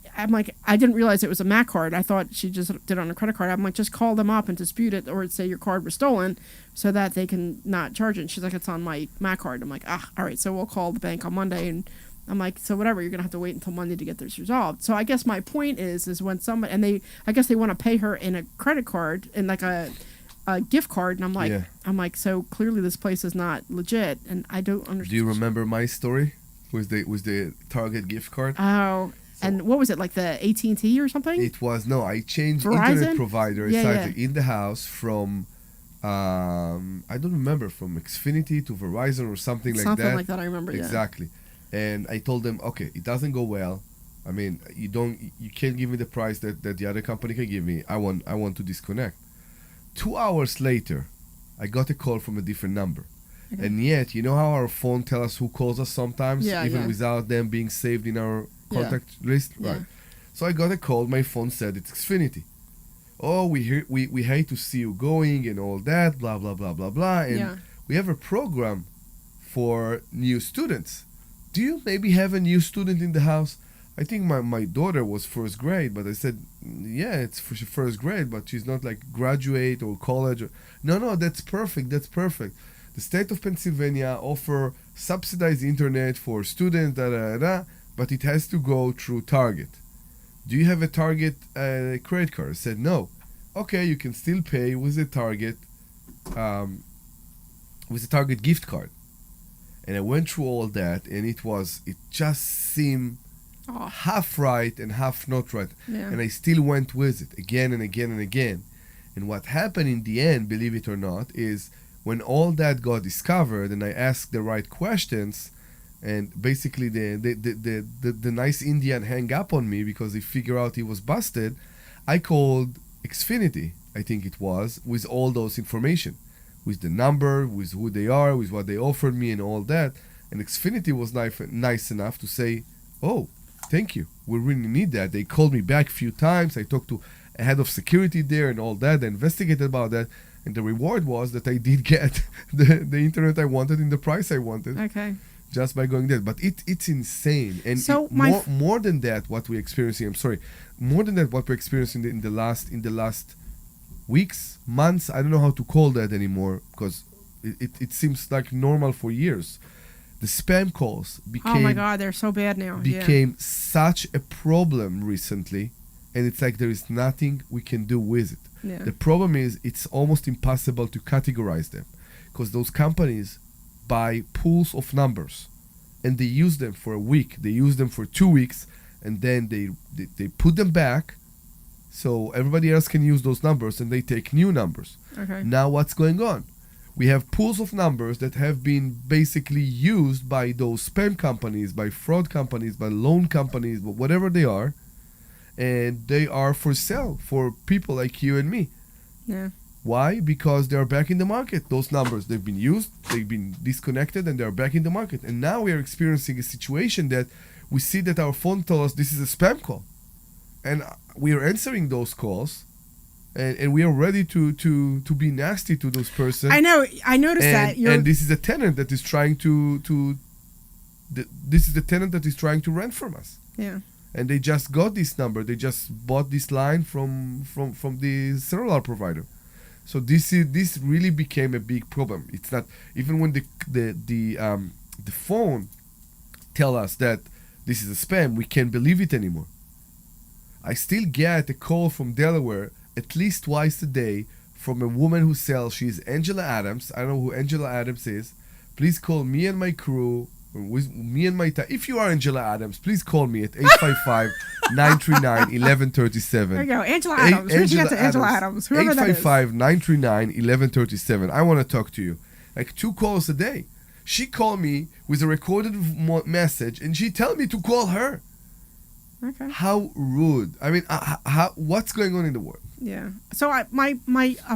I didn't realize it was a MAC card. I thought she just did it on a credit card. I'm like, just call them up and dispute it, or say your card was stolen, so that they can not charge it. And she's like, it's on my MAC card. I'm like, all right, so we'll call the bank on Monday. And I'm like, so whatever, you're going to have to wait until Monday to get this resolved. So I guess my point is when somebody, and I guess they want to pay her in a credit card, in like a gift card. And I'm like, so clearly this place is not legit. And I don't understand. Do you remember my story with the Target gift card? Oh, and what was it, like the AT&T or something? It was, no, I changed Verizon? internet provider. It's Yeah. in the house from I don't remember, from Xfinity to Verizon or something like that. Something like that, I remember. Exactly. And I told them, okay, it doesn't go well. I mean, you can't give me the price that the other company can give me. I want to disconnect. 2 hours later, I got a call from a different number. Okay. And yet, you know how our phone tells us who calls us sometimes, even without them being saved in our contact list? Yeah. Right. So I got a call. My phone said it's Xfinity. Oh, we hate to see you going and all that, blah, blah, blah, blah, blah. And we have a program for new students. Do you maybe have a new student in the house? I think my daughter was first grade, but I said, yeah, it's for first grade, but she's not like graduate or college. No, that's perfect. That's perfect. The state of Pennsylvania offer subsidized internet for students, but it has to go through Target. Do you have a Target credit card? I said, no. Okay, you can still pay with a Target gift card. And I went through all that, and it just seemed half right and half not right. Yeah. And I still went with it again and again and again. And what happened in the end, believe it or not, is when all that got discovered and I asked the right questions, and basically the nice Indian hang up on me because he figured out he was busted, I called Xfinity, I think it was, with all those information. With the number, with who they are, with what they offered me and all that. And Xfinity was nice enough to say, oh, thank you. We really need that. They called me back a few times. I talked to a head of security there and all that. I investigated about that. And the reward was that I did get the internet I wanted in the price I wanted. Okay. Just by going there. But it's insane. And so more than that, what we're experiencing, more than that, what we're experiencing in the last weeks, months, I don't know how to call that anymore, because it seems like normal for years. The spam calls became... Oh my God, they're so bad now. Became such a problem recently, and it's like there is nothing we can do with it. Yeah. The problem is it's almost impossible to categorize them, because those companies buy pools of numbers, and they use them for a week, they use them for 2 weeks, and then they put them back, so everybody else can use those numbers, and they take new numbers. Okay. Now what's going on? We have pools of numbers that have been basically used by those spam companies, by fraud companies, by loan companies, whatever they are, and they are for sale for people like you and me. Yeah. Why? Because they are back in the market. Those numbers, they've been used, they've been disconnected, and they're back in the market. And now we are experiencing a situation that we see that our phone tells us this is a spam call. And we are answering those calls, and we are ready to be nasty to those persons. I know. I noticed that. And this is a tenant that is trying this is the tenant that is trying to rent from us. Yeah. And they just got this number. They just bought this line from the cellular provider. So this really became a big problem. It's not even when the phone tell us that this is a spam, we can't believe it anymore. I still get a call from Delaware at least twice a day from a woman who sells. She's Angela Adams. I don't know who Angela Adams is. Please call me and my crew, with me and my if you are Angela Adams, please call me at 855-939-1137. There you go, Angela Adams. Where'd you get to Angela Adams? Whoever that is. 855-939-1137. I want to talk to you. Like 2 calls a day. She called me with a recorded message, and she tell me to call her. Okay. How rude! I mean, what's going on in the world? Yeah. So a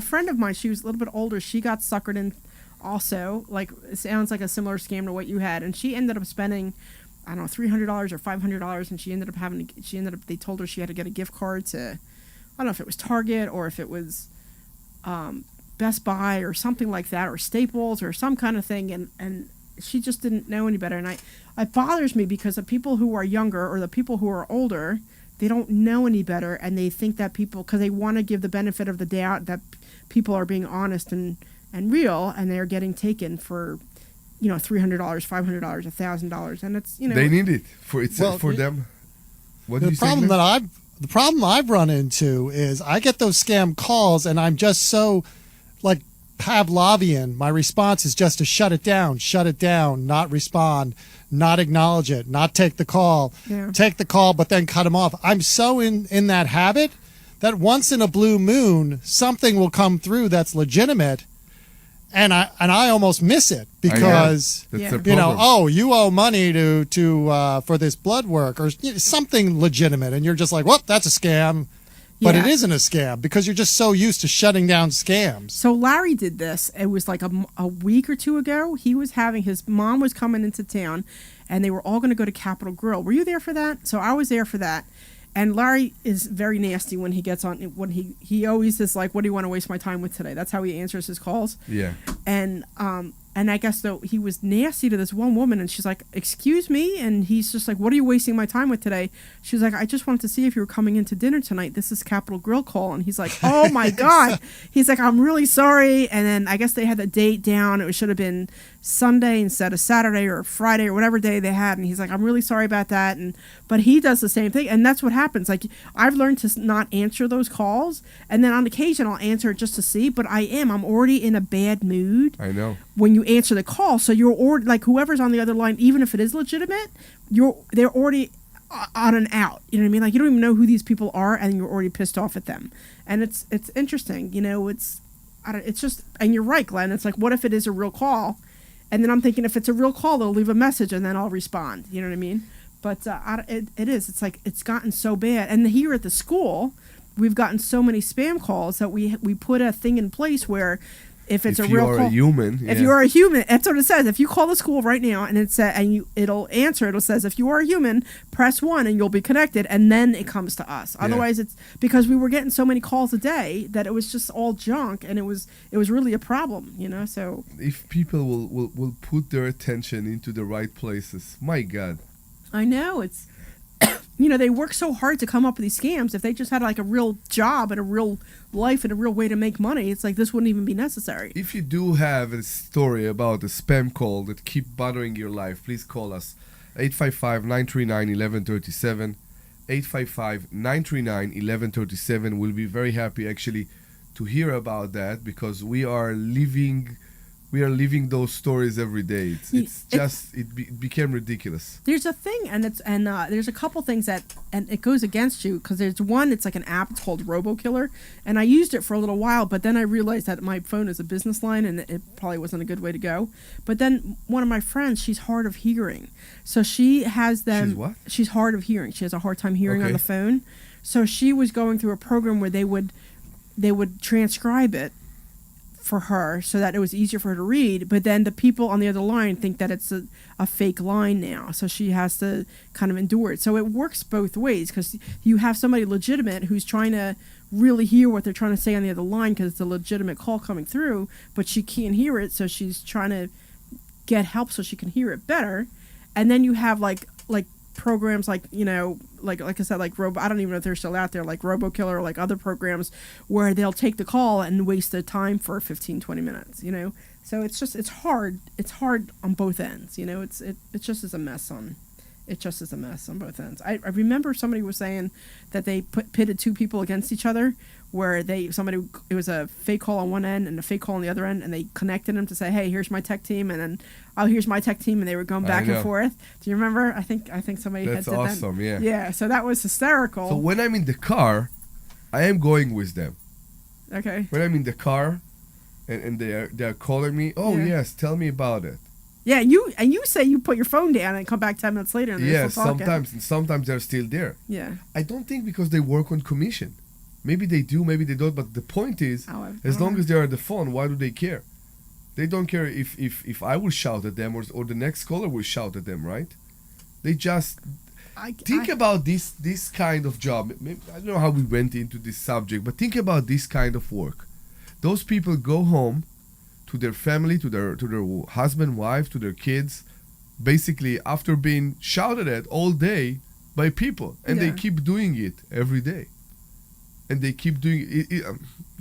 friend of mine, she was a little bit older. She got suckered in, also. Like, it sounds like a similar scam to what you had, and she ended up spending, I don't know, $300 or $500, and she ended up they told her she had to get a gift card to, I don't know if it was Target or if it was, Best Buy or something like that, or Staples or some kind of thing, and she just didn't know any better. And it bothers me because the people who are younger or the people who are older, they don't know any better, and they think that because they want to give the benefit of the doubt that people are being honest and real, and they're getting taken for, $300, $500, $1,000, and it's they need it for them. What do you say? The problem I've run into is I get those scam calls, and I'm just so like Pavlovian. My response is just to shut it down, not respond, not acknowledge it, not take the call, take the call, but then cut them off. I'm so in that habit that once in a blue moon, something will come through that's legitimate, And I almost miss it because you owe money to for this blood work or something legitimate, and you're just like, well, that's a scam. But it isn't a scam because you're just so used to shutting down scams. So Larry did this. It was like a week or two ago. He was having, his mom was coming into town, and they were all going to go to Capitol Grill. Were you there for that? So I was there for that. And Larry is very nasty when he gets on. When he always is like, "What do you want to waste my time with today?" That's how he answers his calls. Yeah. And I guess though he was nasty to this one woman, and she's like, "Excuse me," and he's just like, "What are you wasting my time with today?" She's like, "I just wanted to see if you were coming into dinner tonight. This is Capitol Grill call," and he's like, "Oh my god," he's like, "I'm really sorry." And then I guess they had the date down. It should have been Sunday instead of Saturday or Friday or whatever day they had, and he's like, "I'm really sorry about that." But he does the same thing, and that's what happens. Like I've learned to not answer those calls, and then on occasion I'll answer it just to see. But I'm already in a bad mood. I know. When you answer the call, so you're already like whoever's on the other line, even if it is legitimate, they're already on and out. You know what I mean? Like you don't even know who these people are, and you're already pissed off at them. And it's interesting. You know, it's just, and you're right, Glenn. It's like, what if it is a real call? And then I'm thinking, if it's a real call, they'll leave a message, and then I'll respond. You know what I mean? But it is. It's like it's gotten so bad. And here at the school, we've gotten so many spam calls that we put a thing in place where if it's a real call, if you are a human, that's what it says. If you call the school right now and it'll answer, it'll says, if you are a human, press 1 and you'll be connected, and then it comes to us. Otherwise, it's because we were getting so many calls a day that it was just all junk, and it was really a problem, you know. So if people will put their attention into the right places, my God. I know it's. You know, they work so hard to come up with these scams. If they just had like a real job and a real life and a real way to make money, it's like this wouldn't even be necessary. If you do have a story about a spam call that keep bothering your life, please call us 855-939-1137. 855-939-1137. We'll be very happy actually to hear about that because we are living those stories every day. It became ridiculous. There's a thing, and there's a couple things and it goes against you because there's one. It's like an app. It's called RoboKiller, and I used it for a little while, but then I realized that my phone is a business line, and it probably wasn't a good way to go. But then one of my friends, she's hard of hearing, so she has them. She's what? She's hard of hearing. She has a hard time hearing on the phone, so she was going through a program where they would transcribe it for her so that it was easier for her to read, but then the people on the other line think that it's a fake line now, so she has to kind of endure it. So it works both ways because you have somebody legitimate who's trying to really hear what they're trying to say on the other line because it's a legitimate call coming through, but she can't hear it, so she's trying to get help so she can hear it better. And then you have like programs like, you know, like I said, like I don't even know if they're still out there, like RoboKiller or like other programs where they'll take the call and waste the time for 15-20 minutes, you know. So it's hard on both ends, you know. It just is a mess on both ends. I remember somebody was saying that they pitted two people against each other where it was a fake call on one end and a fake call on the other end, and they connected them to say, hey, here's my tech team, and then here's my tech team, and they were going back and forth. Do you remember? I think somebody That's had awesome. that. Yeah. Yeah. So that was hysterical. So when I'm in the car, I am going with them. Okay. When I'm in the car, and they're calling me. Oh yes, tell me about it. Yeah, you say you put your phone down and come back 10 minutes later and they're still talking. sometimes they're still there. Yeah. I don't think because they work on commission. Maybe they do, maybe they don't. But the point is, as long as they're on the phone, why do they care? They don't care if I will shout at them or the next caller will shout at them, right? They just think about this kind of job. Maybe, I don't know how we went into this subject, but think about this kind of work. Those people go home to their family, to their husband, wife, to their kids, basically after being shouted at all day by people, and they keep doing it every day. And they keep doing it.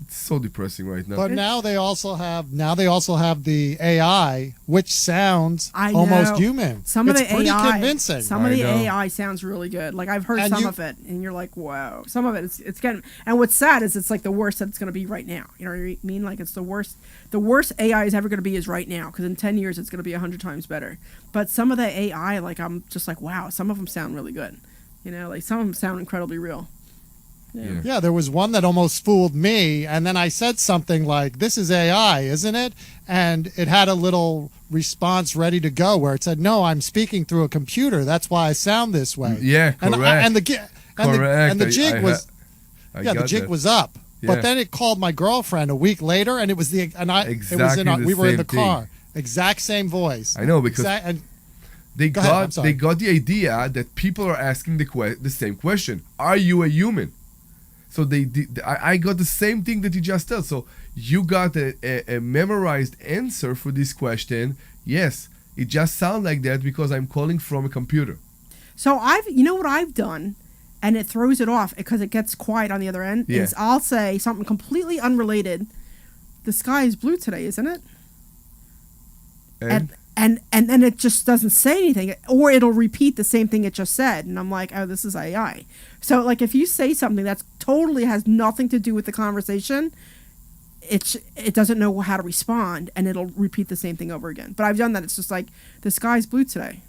It's so depressing right now. But now they also have the AI, which sounds almost human. It's pretty convincing. Some of the AI sounds really good. Like I've heard some of it, and you're like, whoa. Some of it, it's getting. And what's sad is it's like the worst that it's going to be right now. You know what I mean? Like it's the worst. The worst AI is ever going to be is right now, because in 10 years it's going to be 100 times better. But some of the AI, like I'm just like, wow. Some of them sound really good. You know, like some of them sound incredibly real. Yeah, there was one that almost fooled me, and then I said something like, "This is AI, isn't it?" And it had a little response ready to go where it said, "No, I'm speaking through a computer. That's why I sound this way." Yeah, correct. And the jig was the jig was up. Yeah. But then it called my girlfriend a week later, and it was we were in the car, exact same voice. I know because they got the idea that people are asking the same question: Are you a human? So I got the same thing that you just said. So you got a memorized answer for this question. Yes, it just sounds like that because I'm calling from a computer. So what I've done, and it throws it off because it gets quiet on the other end, is I'll say something completely unrelated. The sky is blue today, isn't it? And then it just doesn't say anything, or it'll repeat the same thing it just said, and I'm like, oh, this is AI. So like if you say something that's totally has nothing to do with the conversation, it doesn't know how to respond, and it'll repeat the same thing over again. But I've done that. It's just like the sky's blue today,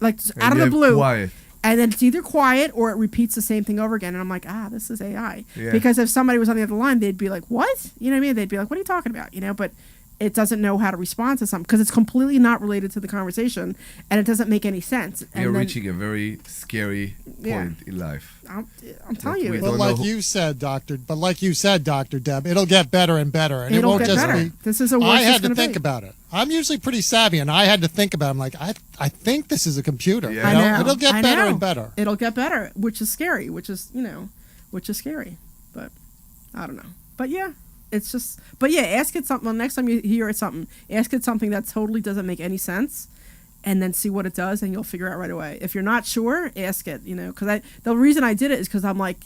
like out of the blue. Quiet. And then it's either quiet or it repeats the same thing over again. And I'm like, this is AI. Yeah. Because if somebody was on the other line, they'd be like, what? You know what I mean? They'd be like, what are you talking about? But it doesn't know how to respond to something because it's completely not related to the conversation, and it doesn't make any sense. You're reaching a very scary point in life. I'm telling you. But like you said, Dr. Deb, it'll get better and better. And it'll it won't get just better. be. This is a worse I had to gonna think be. about it. I'm usually pretty savvy, and I had to think about it. I'm like, I think this is a computer. Yeah. I know. It'll get better and better. It'll get better, which is scary, which is scary. But I don't know. But yeah. It's just, ask it something. Well, next time you hear it something, ask it something that totally doesn't make any sense, and then see what it does, and you'll figure out right away. If you're not sure, ask it. Because the reason I did it is because I'm like,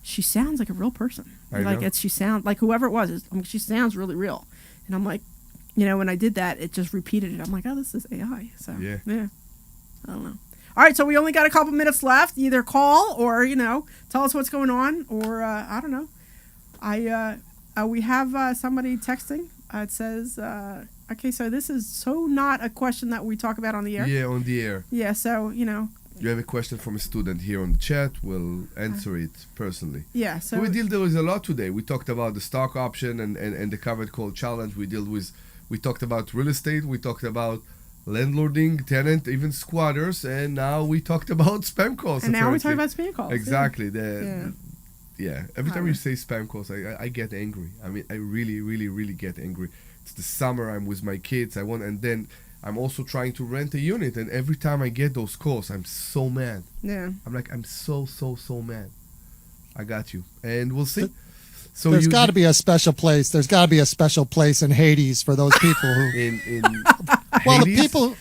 she sounds like a real person. She sounds like whoever it was. She sounds really real, and I'm like, when I did that, it just repeated it. I'm like, oh, this is AI. So yeah, I don't know. All right, so we only got a couple minutes left. Either call or tell us what's going on, or I don't know. We have somebody texting. It says, okay, so this is so not a question that we talk about on the air. Yeah, on the air. Yeah, so, You have a question from a student here on the chat. We'll answer it personally. Yeah, so we dealt with a lot today. We talked about the stock option and the covered call challenge. We talked about real estate. We talked about landlording, tenant, even squatters. And now we talked about spam calls. And now we're talking about spam calls. Exactly. Yeah, every time you say spam calls, I get angry. I mean, I really, really, really get angry. It's the summer. I'm with my kids. And then I'm also trying to rent a unit. And every time I get those calls, I'm so mad. Yeah. I'm so mad. I got you. And we'll see. So there's got to be a special place. There's got to be a special place in Hades for those people who. in well, Hades? The people.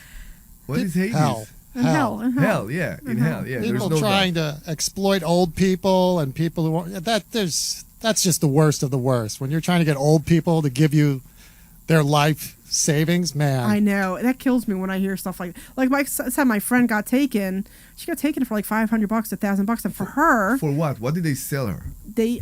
What is Hades? Hell. Hell, yeah, in hell, yeah. People there's no trying to exploit old people and people who want that's just the worst of the worst. When you're trying to get old people to give you their life savings, man. I know that kills me when I hear stuff like my friend got taken. She got taken for like $500, $1,000, and for her. For what? What did they sell her? They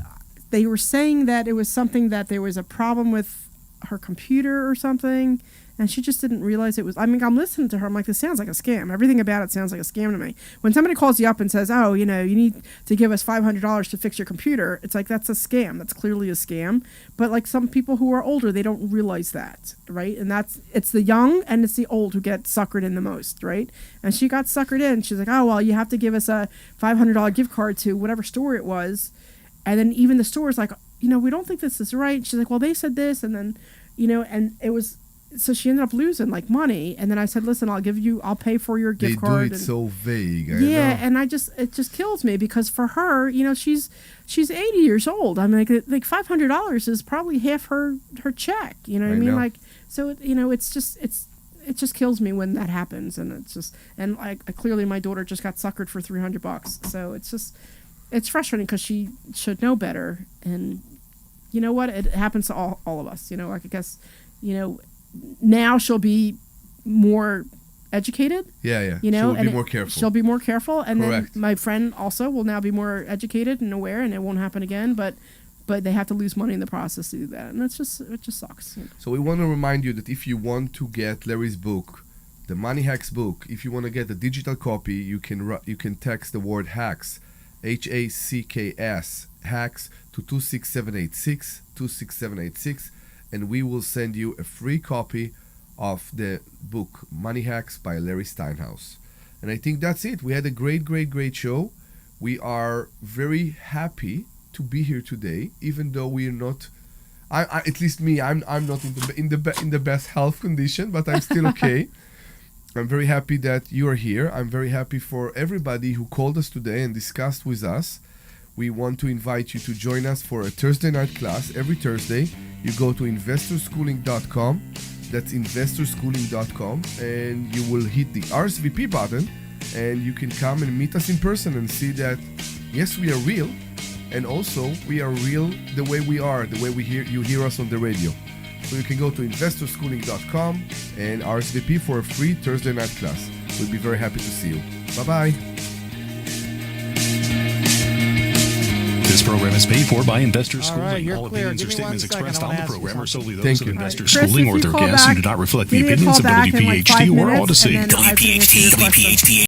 were saying that it was something that there was a problem with her computer or something. And she just didn't realize it was. I mean, I'm listening to her. I'm like, this sounds like a scam. Everything about it sounds like a scam to me. When somebody calls you up and says, oh, you need to give us $500 to fix your computer, it's like, that's a scam. That's clearly a scam. But like some people who are older, they don't realize that, right? And it's the young and it's the old who get suckered in the most, right? And she got suckered in. She's like, oh, well, you have to give us a $500 gift card to whatever store it was. And then even the store's like, we don't think this is right. She's like, well, they said this. And then, and it was. So she ended up losing like money, and then I said, "Listen, I'll pay for your gift card." They do it so vague. I know. And it just kills me because for her, she's 80 years old. I mean, like $500 is probably half her check. You know what I mean? Know. Like, so it just kills me when that happens, and it's just clearly my daughter just got suckered for $300. So it's frustrating because she should know better, and you know what? It happens to all of us. I guess now she'll be more educated. Yeah. She'll be more careful. She'll be more careful, and Correct. then my friend also will now be more educated and aware, and it won't happen again. But they have to lose money in the process to do that, and it just sucks. So we want to remind you that if you want to get Larry's book, the Money Hacks book, if you want to get the digital copy, you can text the word hacks HACKS, hacks, to 26786, and we will send you a free copy of the book Money Hacks by Larry Steinhouse. And I think that's it. We had a great show. We are very happy to be here today, even though we are not. At least me, I'm not in the best health condition, but I'm still okay. I'm very happy that you are here. I'm very happy for everybody who called us today and discussed with us. We want to invite you to join us for a Thursday night class every Thursday. You go to investorschooling.com. That's investorschooling.com, and you will hit the RSVP button, and you can come and meet us in person and see that, yes, we are real, and also we are real the way we are, the way you hear us on the radio. So you can go to investorschooling.com and RSVP for a free Thursday night class. We'll be very happy to see you. Bye-bye. This program is paid for by Investor Schooling. All opinions or statements expressed on the program are solely those of Investor Schooling or their guests and do not reflect the opinions of WPHT or Odyssey. WPHT.